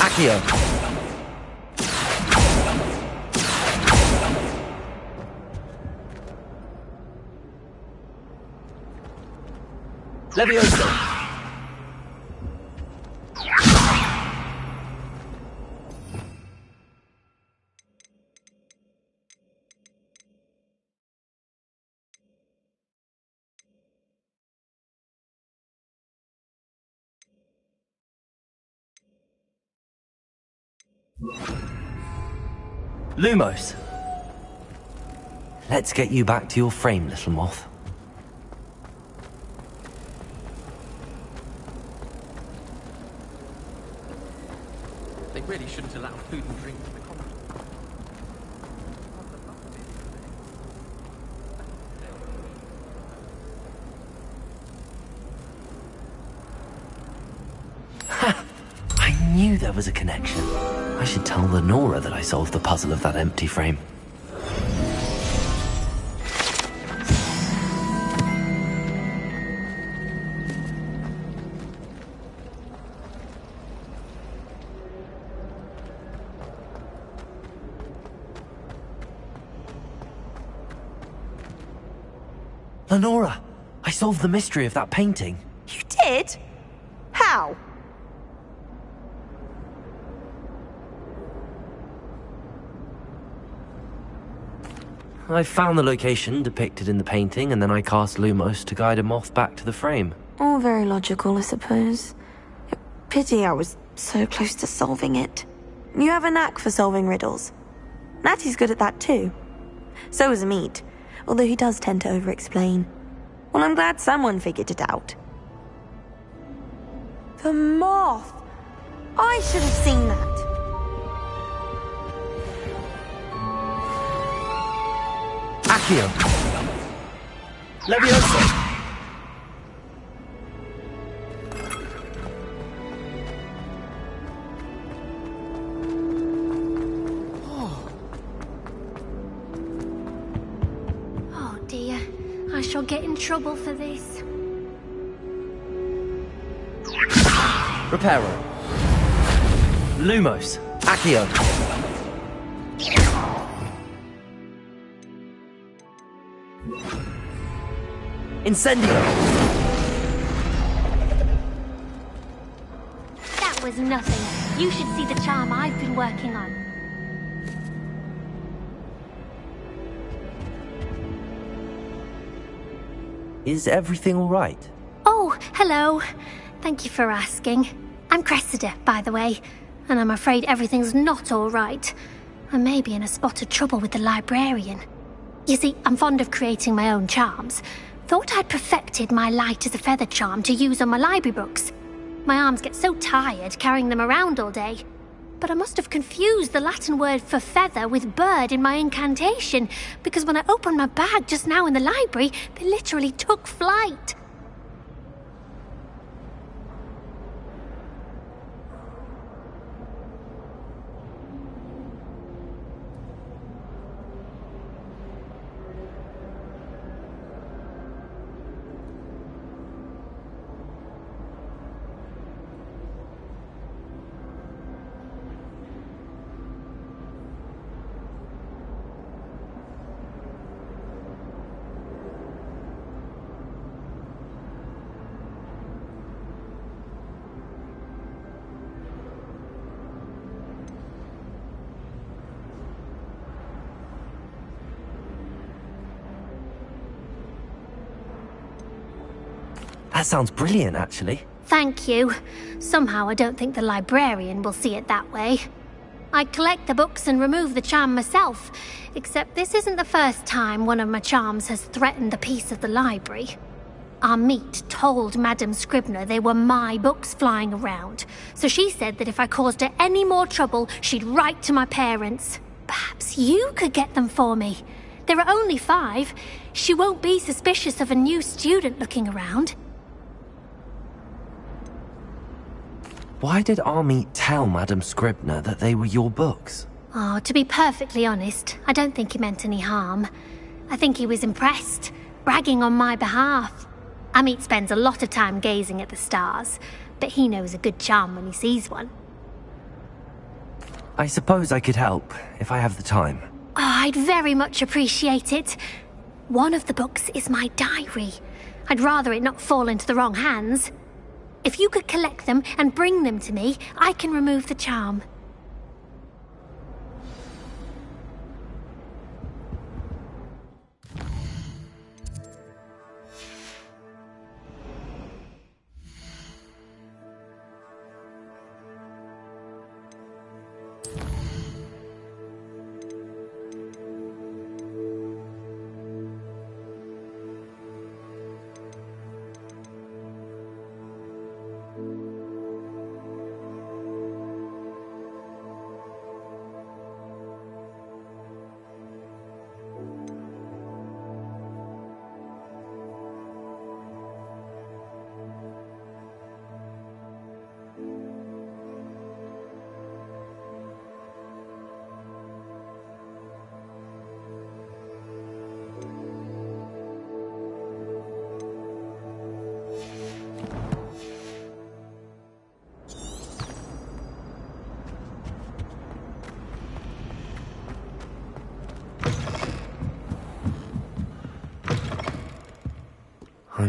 S9: Accio. Levioso.
S1: Lumos. Let's get you back to your frame, little moth.
S6: They really shouldn't allow food and drink to the common.
S1: I knew there was a connection. I should tell Lenora that I solved the puzzle of that empty frame. Lenora, I solved the mystery of that painting.
S12: You did? How?
S1: I found the location depicted in the painting, and then I cast Lumos to guide a moth back to the frame.
S13: All very logical, I suppose. Pity I was so close to solving it. You have a knack for solving riddles. Natty's good at that too. So is Amit, although he does tend to over-explain. Well, I'm glad someone figured it out. The moth! I should have seen that.
S1: Accio! Levioso!
S11: Oh dear, I shall get in trouble for this.
S1: Reparo. Lumos. Accio. Incendio!
S11: That was nothing. You should see the charm I've been working on.
S1: Is everything all right?
S11: Oh, hello. Thank you for asking. I'm Cressida, by the way, and I'm afraid everything's not all right. I may be in a spot of trouble with the librarian. You see, I'm fond of creating my own charms. Thought I'd perfected my light as a feather charm to use on my library books. My arms get so tired carrying them around all day. But I must have confused the Latin word for feather with bird in my incantation, because when I opened my bag just now in the library, they literally took flight.
S1: That sounds brilliant, actually.
S11: Thank you. Somehow I don't think the librarian will see it that way. I collect the books and remove the charm myself, except this isn't the first time one of my charms has threatened the peace of the library. Amit told Madame Scribner they were my books flying around, so she said that if I caused her any more trouble, she'd write to my parents. Perhaps you could get them for me. There are only 5. She won't be suspicious of a new student looking around.
S1: Why did Army tell Madame Scribner that they were your books?
S11: Oh, to be perfectly honest, I don't think he meant any harm. I think he was impressed, bragging on my behalf. Amit spends a lot of time gazing at the stars, but he knows a good charm when he sees one.
S1: I suppose I could help, if I have the time.
S11: Oh, I'd very much appreciate it. One of the books is my diary. I'd rather it not fall into the wrong hands. If you could collect them and bring them to me, I can remove the charm.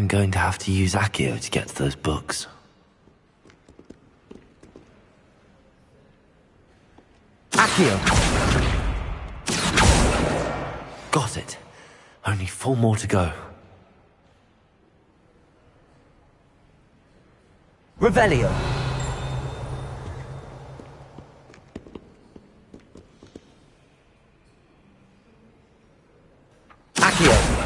S1: I'm going to have to use Accio to get to those books. Accio! Got it. Only 4 more to go.
S9: Revelio. Accio.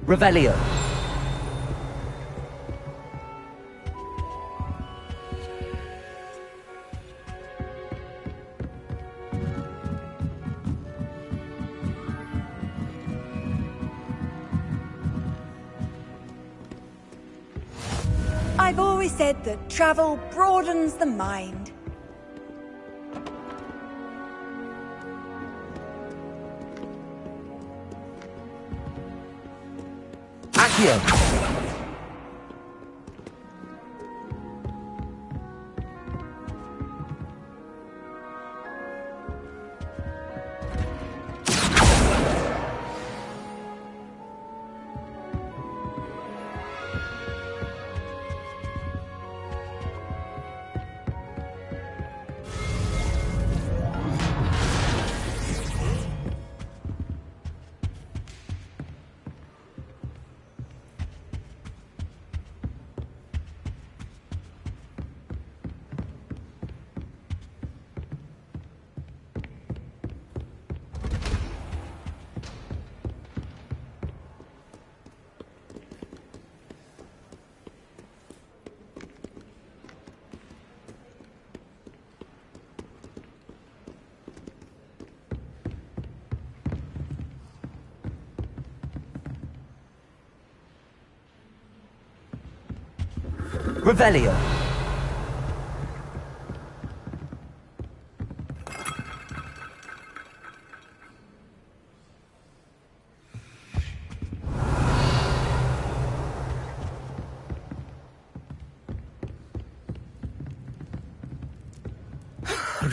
S9: Revelio.
S2: I've always said that travel broadens the mind.
S9: Accio. Revelio.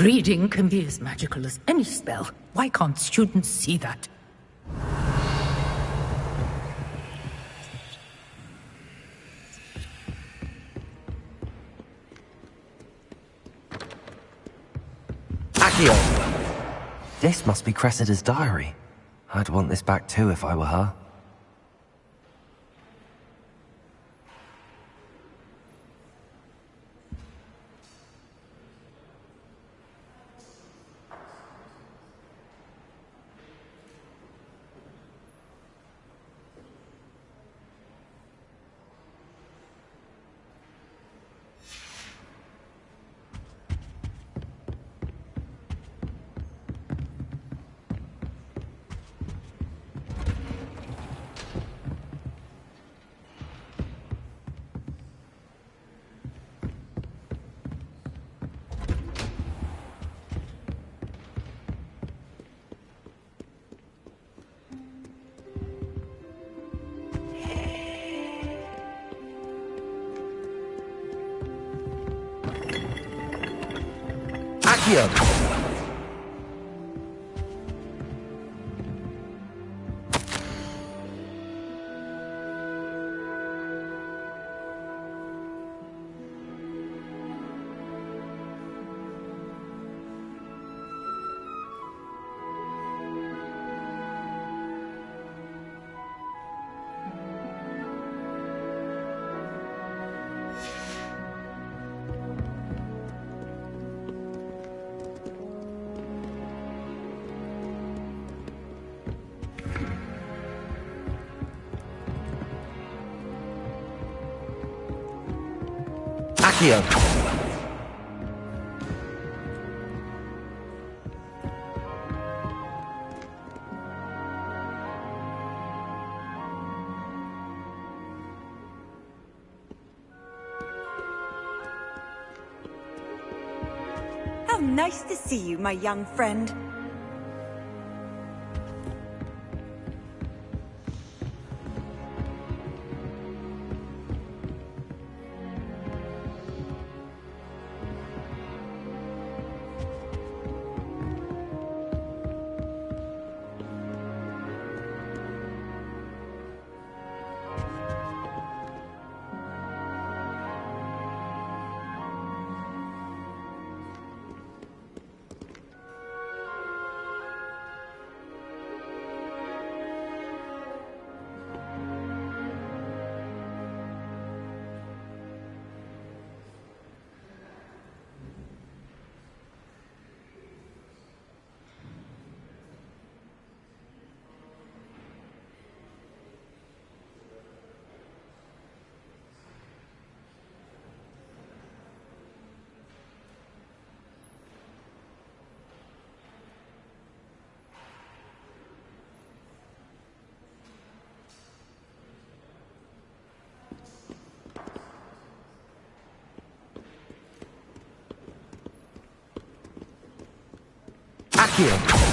S4: Reading can be as magical as any spell. Why can't students see that?
S1: This must be Cressida's diary. I'd want this back too if I were her.
S9: Accio. Accio.
S2: How nice to see you, my young friend.
S9: Accio.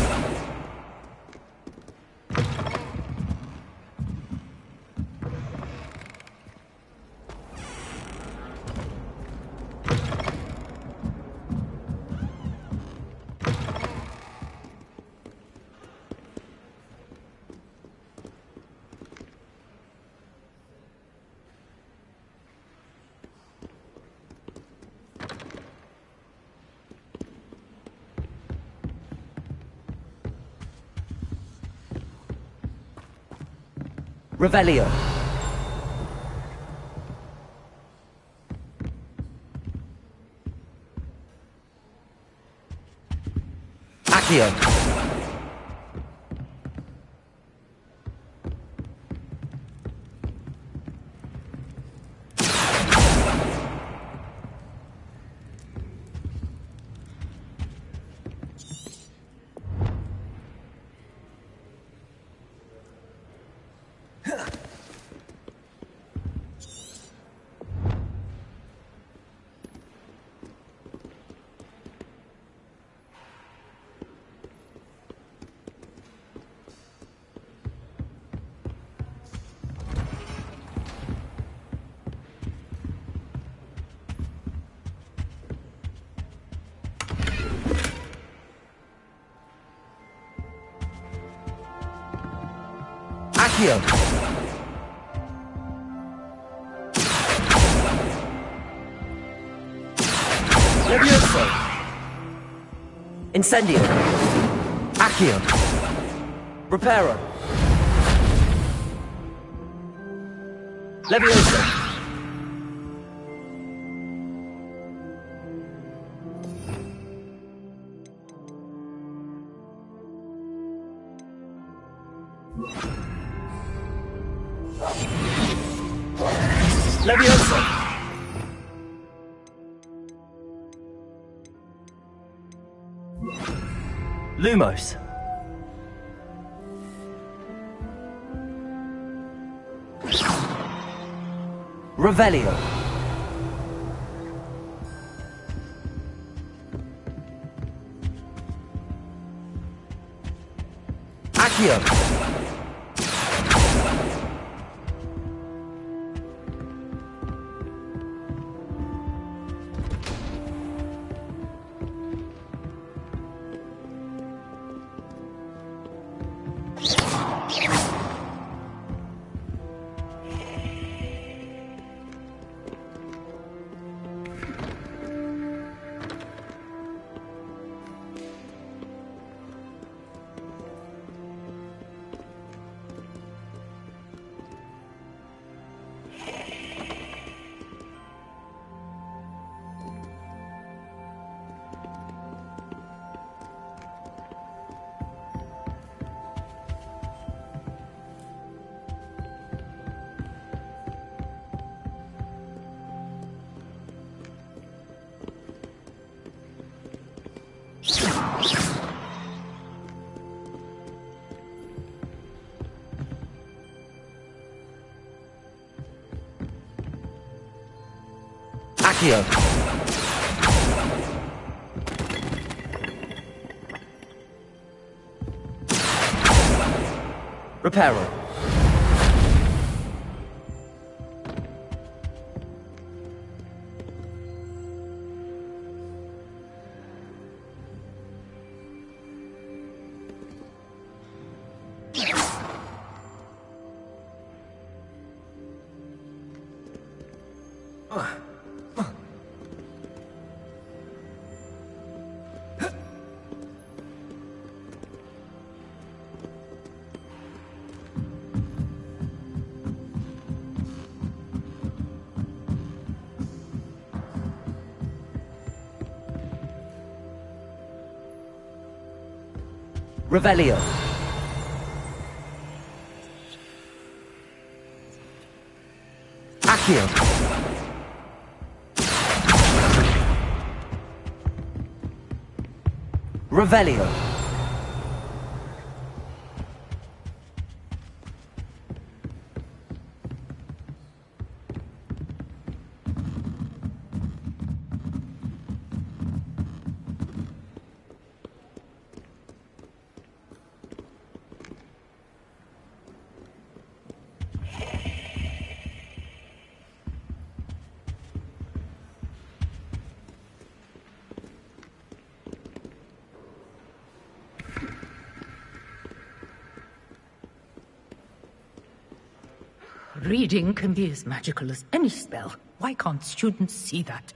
S9: Revelio. Accio. Accio. Levioso. Incendio. Accio. Reparo. Levioso. Levioso. Lumos. Revelio. Accio. Accio. Reparo. Revelio. Accio. Revelio.
S4: Reading can be as magical as any spell. Why can't students see that?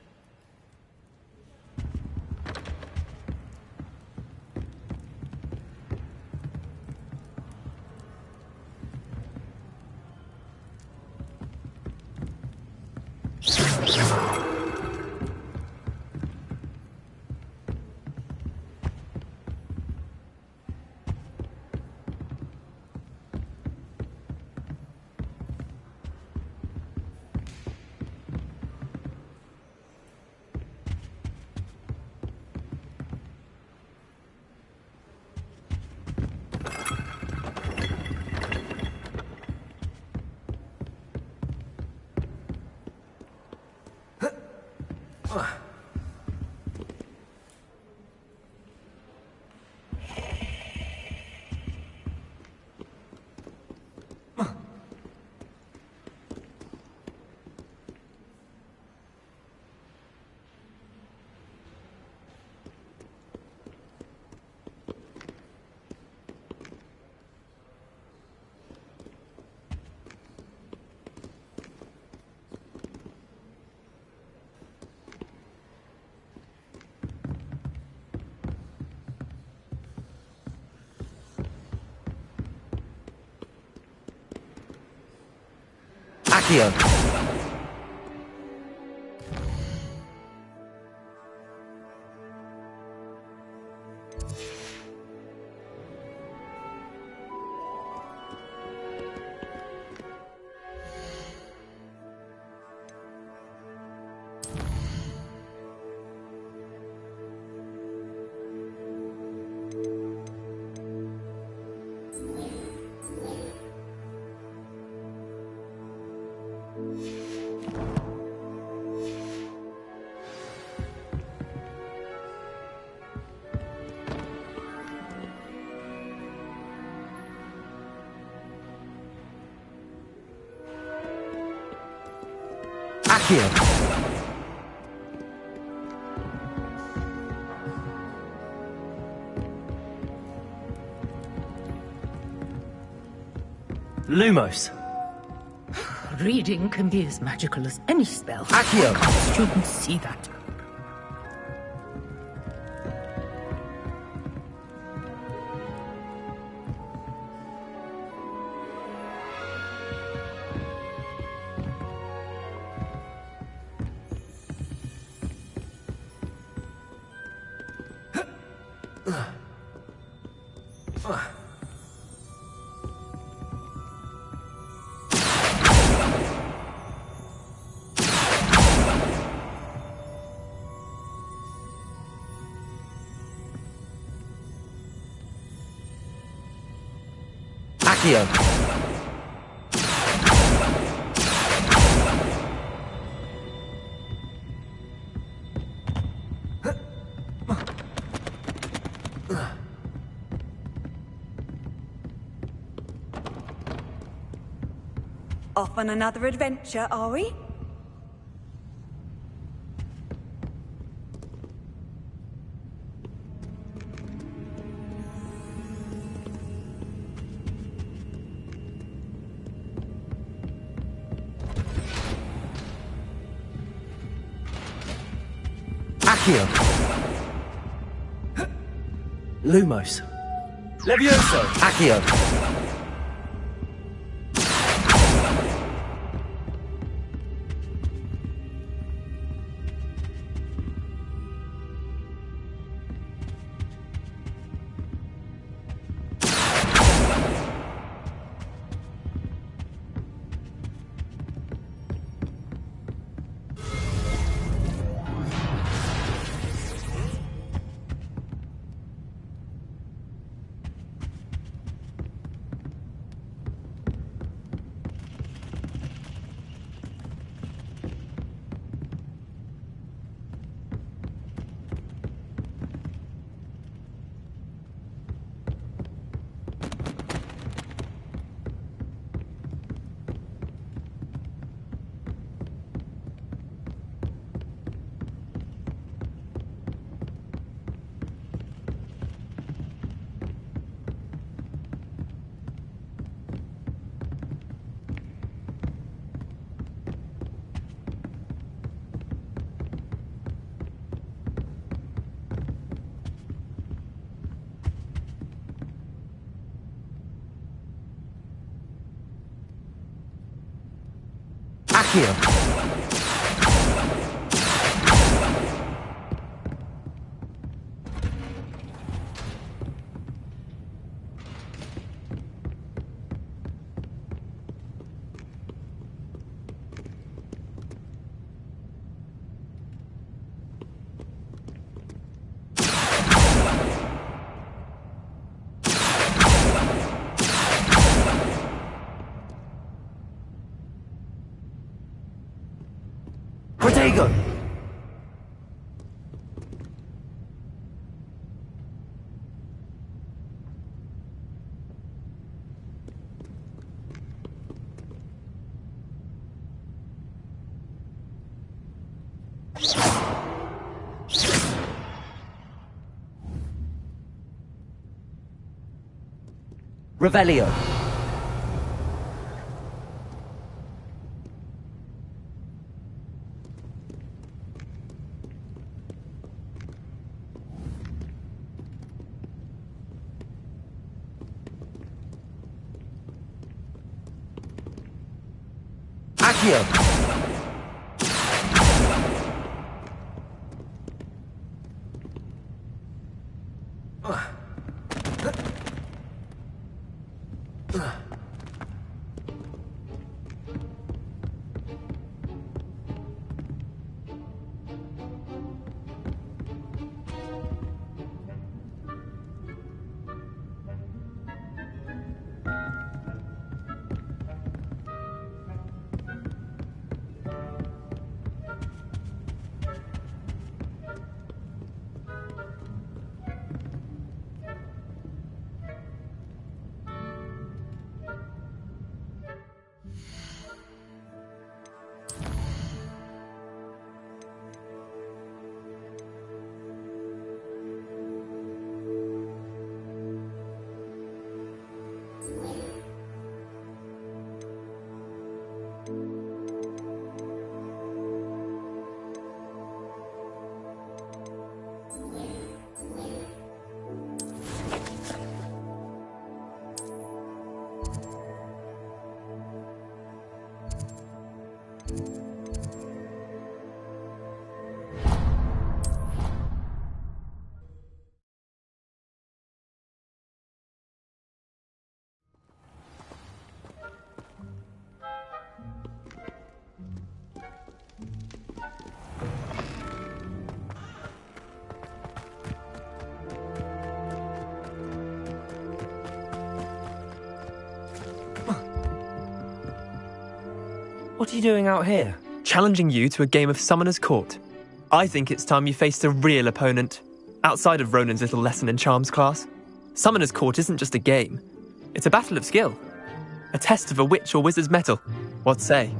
S4: Accio. Accio.
S9: Lumos.
S4: Reading can be as magical as any spell.
S9: Accio.
S4: Why can't students see that?
S9: Accio.
S2: Off on another adventure, are we?
S9: Accio. Lumos. Levioso. Accio. Accio. Protego! Revelio. Accio. What are you doing out here?
S14: Challenging you to a game of Summoner's Court. I think it's time you faced a real opponent, outside of Ronan's little lesson in charms class. Summoner's Court isn't just a game. It's a battle of skill. A test of a witch or wizard's mettle. What say?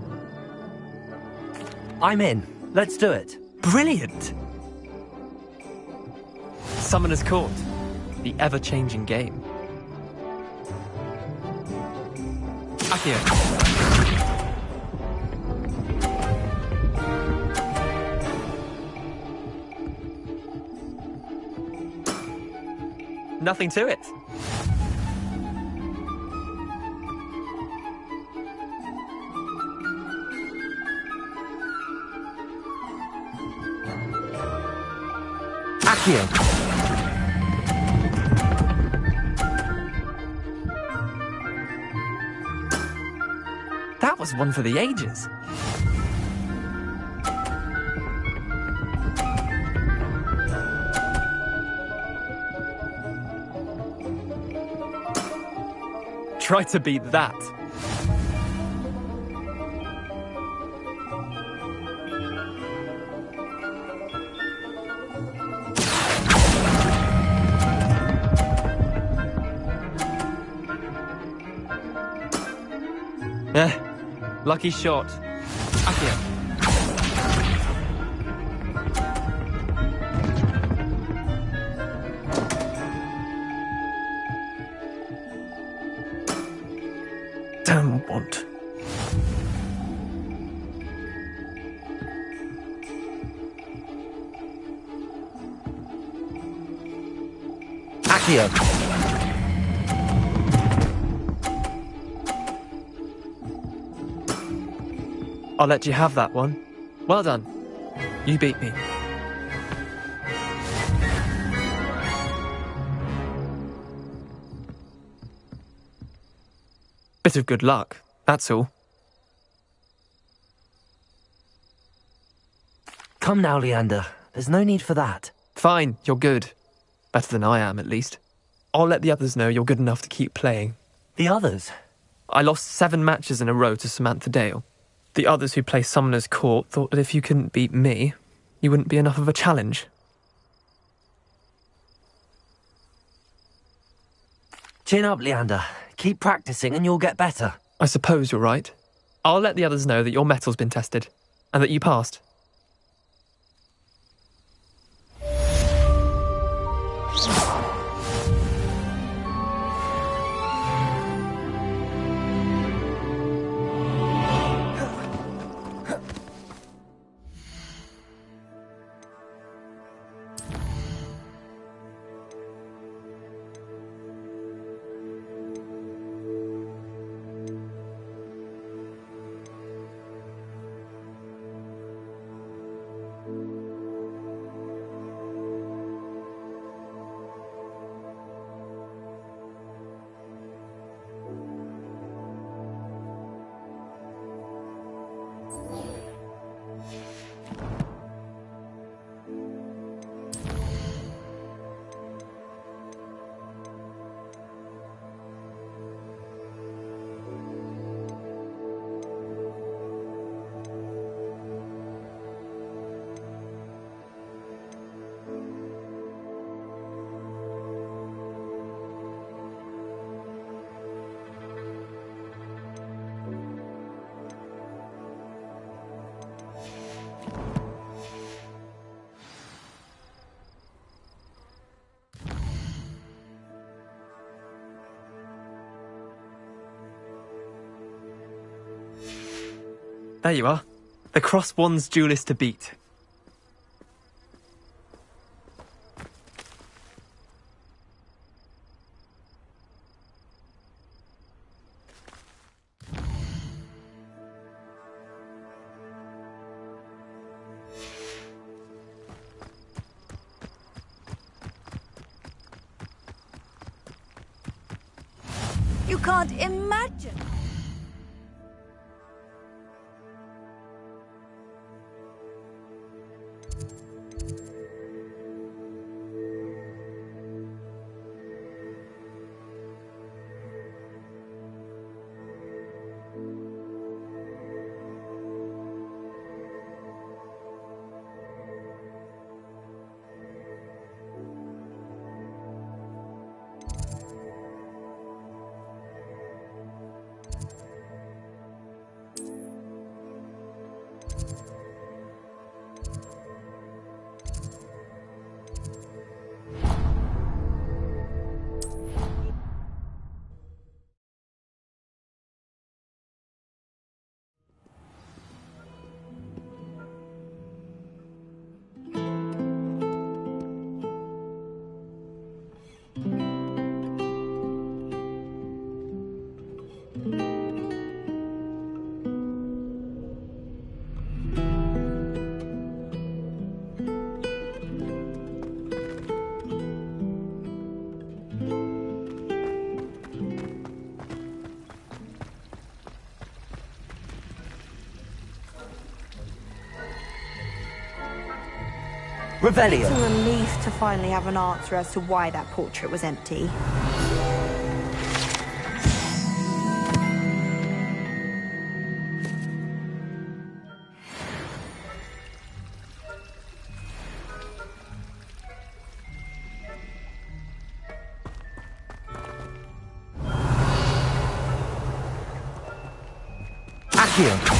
S9: I'm in. Let's do it.
S14: Brilliant! Summoner's Court. The ever-changing game. Accio. Nothing to it.
S9: Accio.
S14: That was one for the ages. Try to beat that. Lucky shot. Accio.
S9: Damn want. Accio.
S14: I'll let you have that one. Well done. You beat me. Bit of good luck, that's all.
S9: Come now, Leander. There's no need for that.
S14: Fine, you're good. Better than I am, at least. I'll let the others know you're good enough to keep playing.
S9: The others?
S14: I lost 7 matches in a row to Samantha Dale. The others who play Summoner's Court thought that if you couldn't beat me, you wouldn't be enough of a challenge.
S9: Chin up, Leander. Keep practicing and you'll get better.
S14: I suppose you're right. I'll let the others know that your metal's been tested, and that you passed. There you are. The Cross Wands duelist to beat.
S2: You can't imagine.
S1: Revelio.
S13: It's a relief to finally have an answer as to why that portrait was empty.
S1: Accio.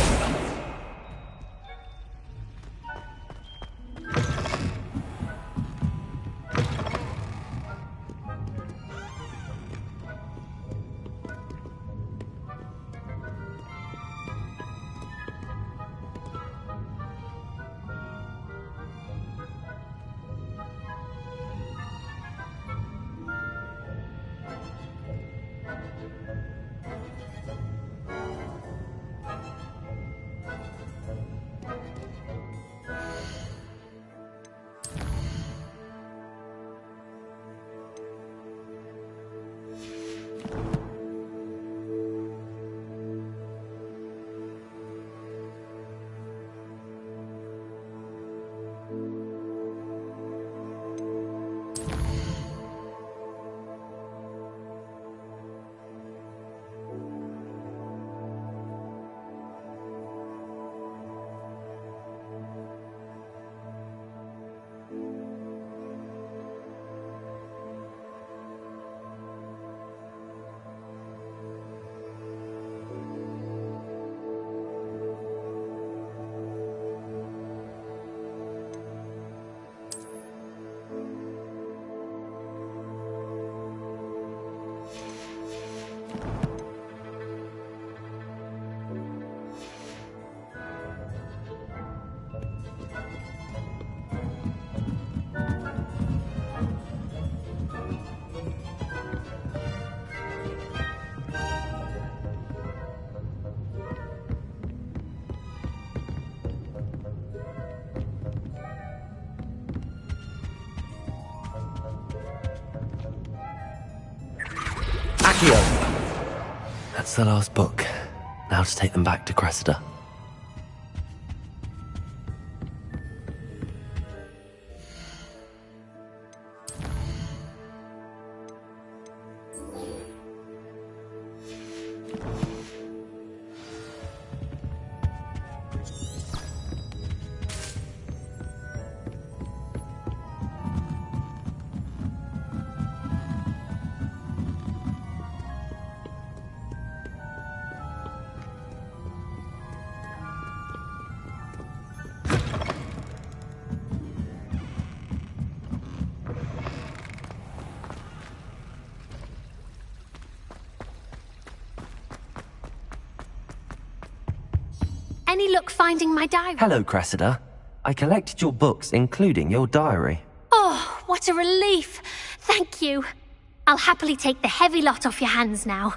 S1: That's the last book. Now to take them back to Cressida.
S11: Any luck finding my diary?
S1: Hello, Cressida. I collected your books, including your diary.
S11: Oh, what a relief. Thank you. I'll happily take the heavy lot off your hands now.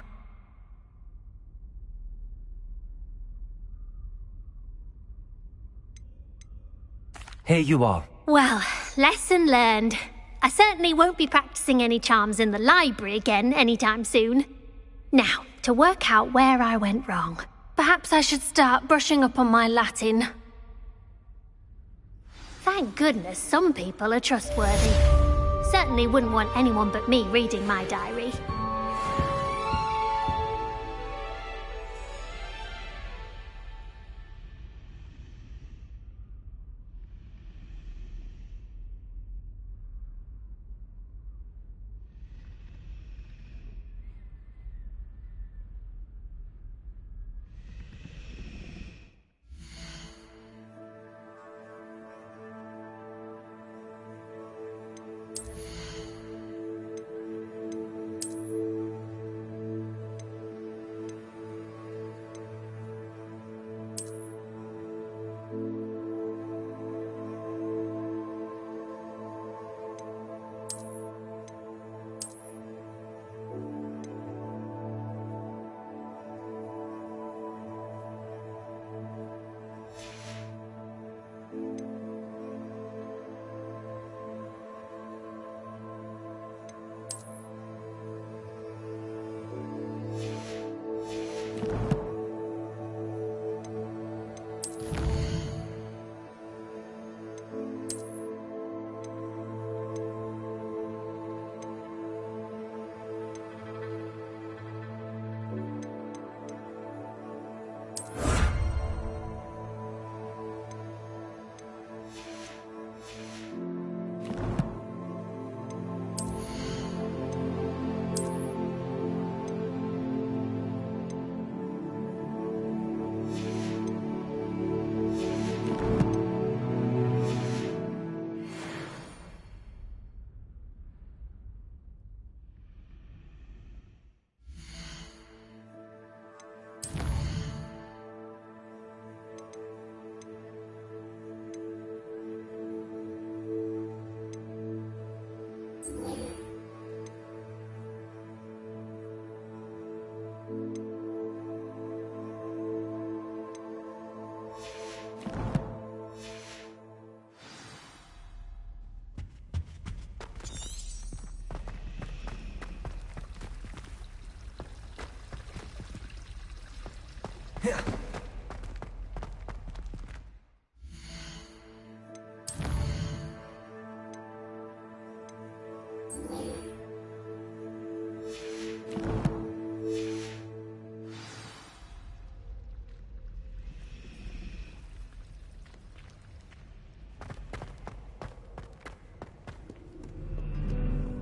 S1: Here you are.
S11: Well, lesson learned. I certainly won't be practicing any charms in the library again anytime soon. Now, to work out where I went wrong. Perhaps I should start brushing up on my Latin. Thank goodness some people are trustworthy. Certainly wouldn't want anyone but me reading my diary.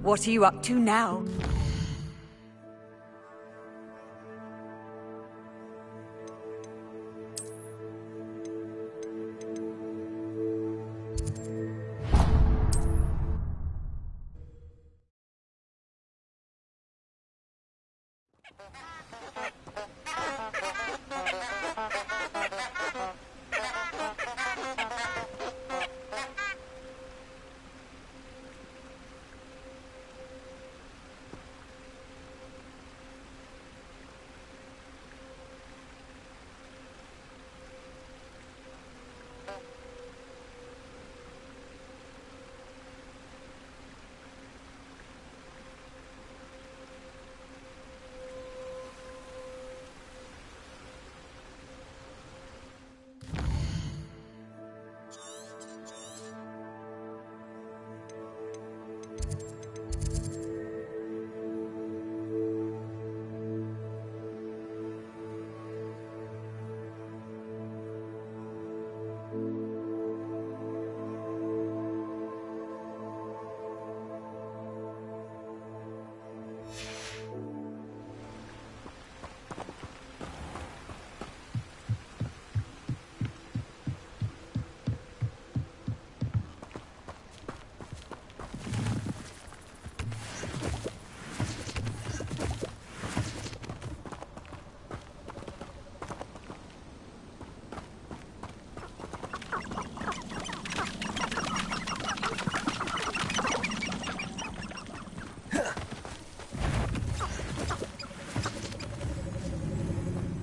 S2: What are you up to now?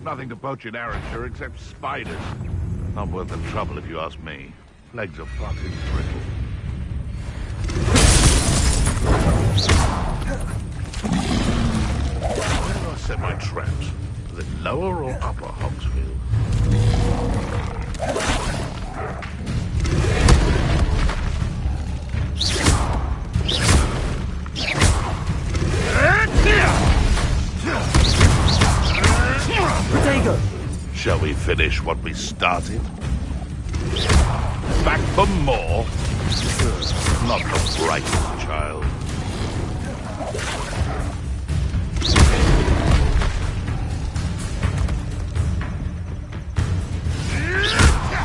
S8: Nothing to poach in Arranger except spiders. Not worth the trouble if you ask me. Legs are fucking brittle. Where do I set my traps? Is it lower or upper Hogsfield? Shall we finish what we started? Back for more? Not the brightest child.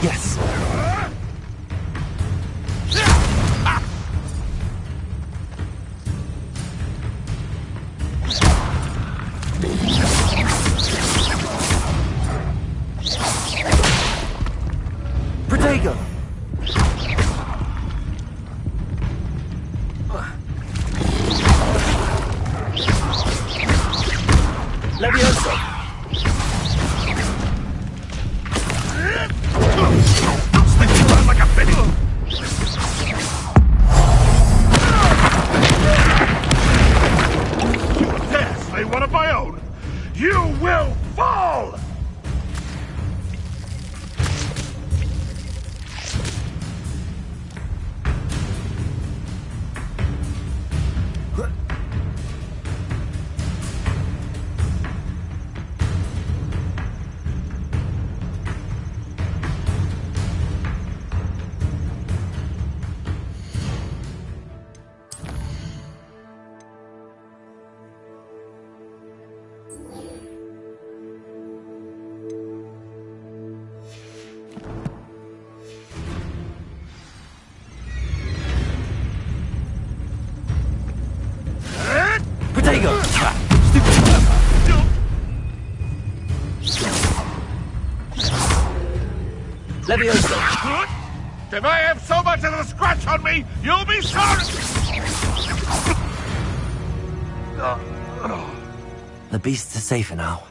S1: Yes. Protego! Levioso!
S8: Sticking around like a penny! You dare slay one of my own! You will fall!
S1: Protego! Levioso!
S8: If I have so much as a scratch on me, you'll be sorry!
S1: The beasts are safer now.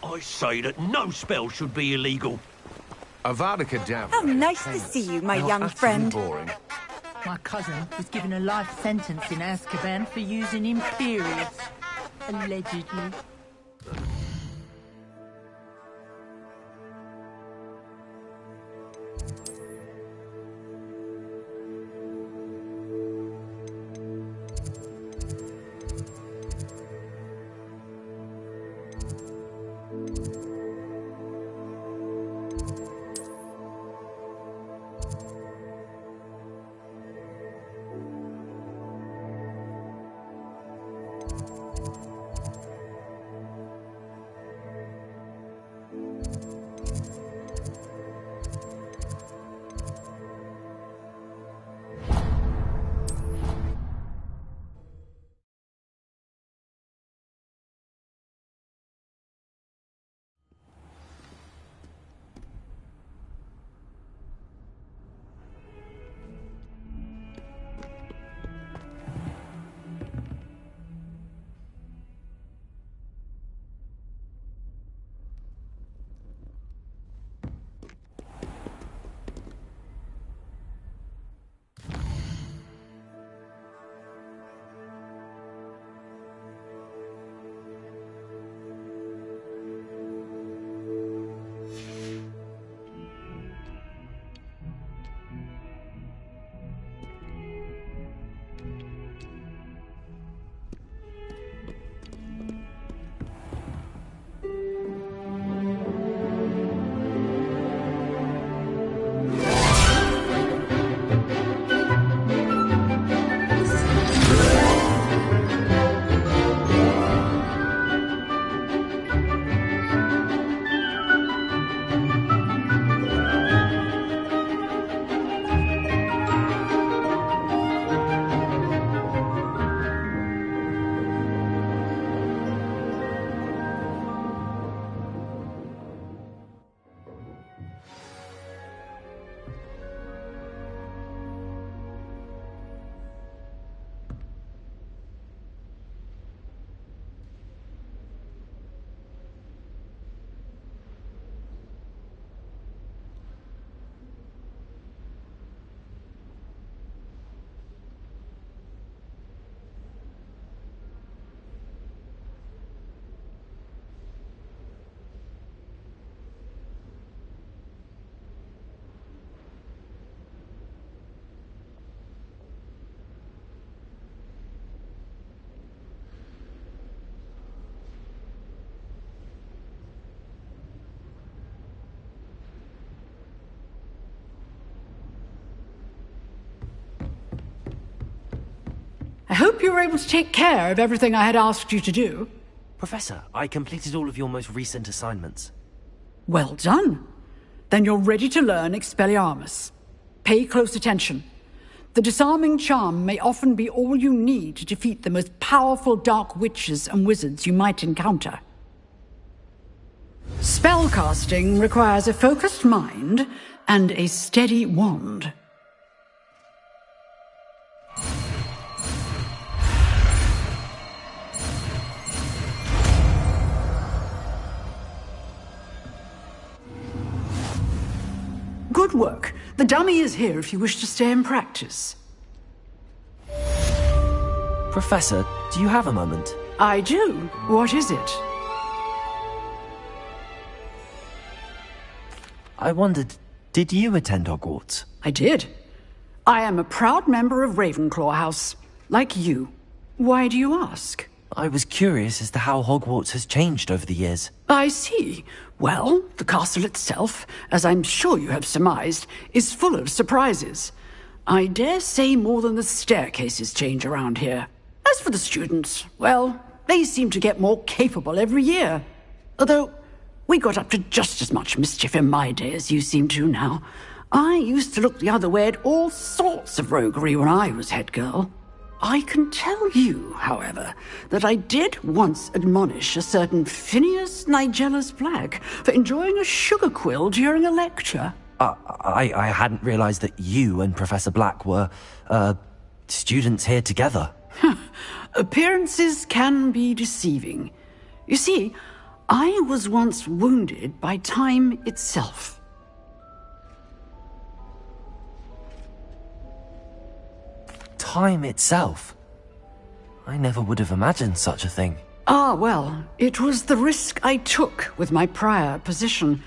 S7: I say that no spell should be illegal.
S6: Avada Kedavra.
S2: How nice to see you, my young friend.
S6: Boring.
S4: My cousin was given a life sentence in Azkaban for using Imperius. Allegedly.
S15: I hope you were able to take care of everything I had asked you to do.
S1: Professor, I completed all of your most recent assignments.
S15: Well done. Then you're ready to learn Expelliarmus. Pay close attention. The disarming charm may often be all you need to defeat the most powerful dark witches and wizards you might encounter. Spellcasting requires a focused mind and a steady wand. Good work. The dummy is here if you wish to stay and practice.
S1: Professor, do you have a moment?
S15: I do. What is it?
S1: I wondered, did you attend Hogwarts?
S15: I did. I am a proud member of Ravenclaw House, like you. Why do you ask?
S1: I was curious as to how Hogwarts has changed over the years.
S15: I see. Well, the castle itself, as I'm sure you have surmised, is full of surprises. I dare say more than the staircases change around here. As for the students, well, they seem to get more capable every year. Although, we got up to just as much mischief in my day as you seem to now. I used to look the other way at all sorts of roguery when I was head girl. I can tell you, however, that I did once admonish a certain Phineas Nigellus Black for enjoying a sugar quill during a lecture.
S1: I hadn't realized that you and Professor Black were, students here together.
S15: Appearances can be deceiving. You see, I was once wounded by time itself.
S1: Time itself? I never would have imagined such a thing.
S15: Ah, well, it was the risk I took with my prior position.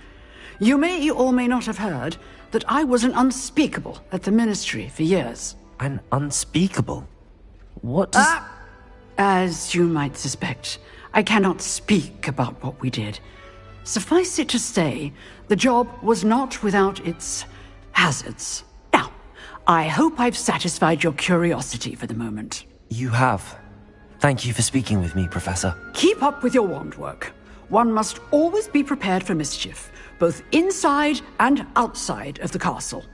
S15: You may or may not have heard that I was an unspeakable at the Ministry for years.
S1: An unspeakable? What does...
S15: As you might suspect, I cannot speak about what we did. Suffice it to say, the job was not without its hazards. Now, I hope I've satisfied your curiosity for the moment.
S1: You have. Thank you for speaking with me, Professor.
S15: Keep up with your wand work. One must always be prepared for mischief, both inside and outside of the castle.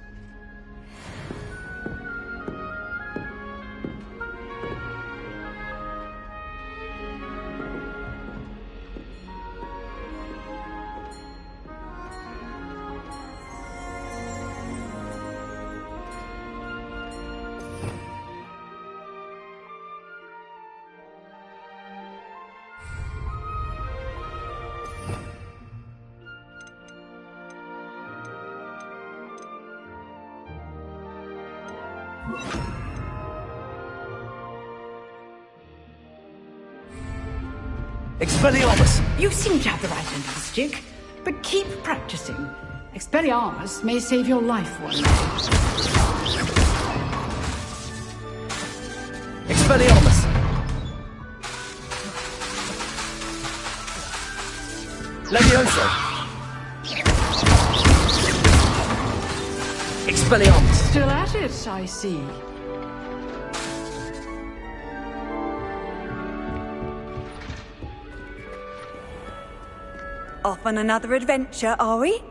S1: Expelliarmus!
S15: You seem to have the right end of the stick, but keep practicing. Expelliarmus may save your life one day.
S1: Expelliarmus! Levioso! Expelliarmus!
S15: Still at it, I see.
S2: Off on another adventure, are we?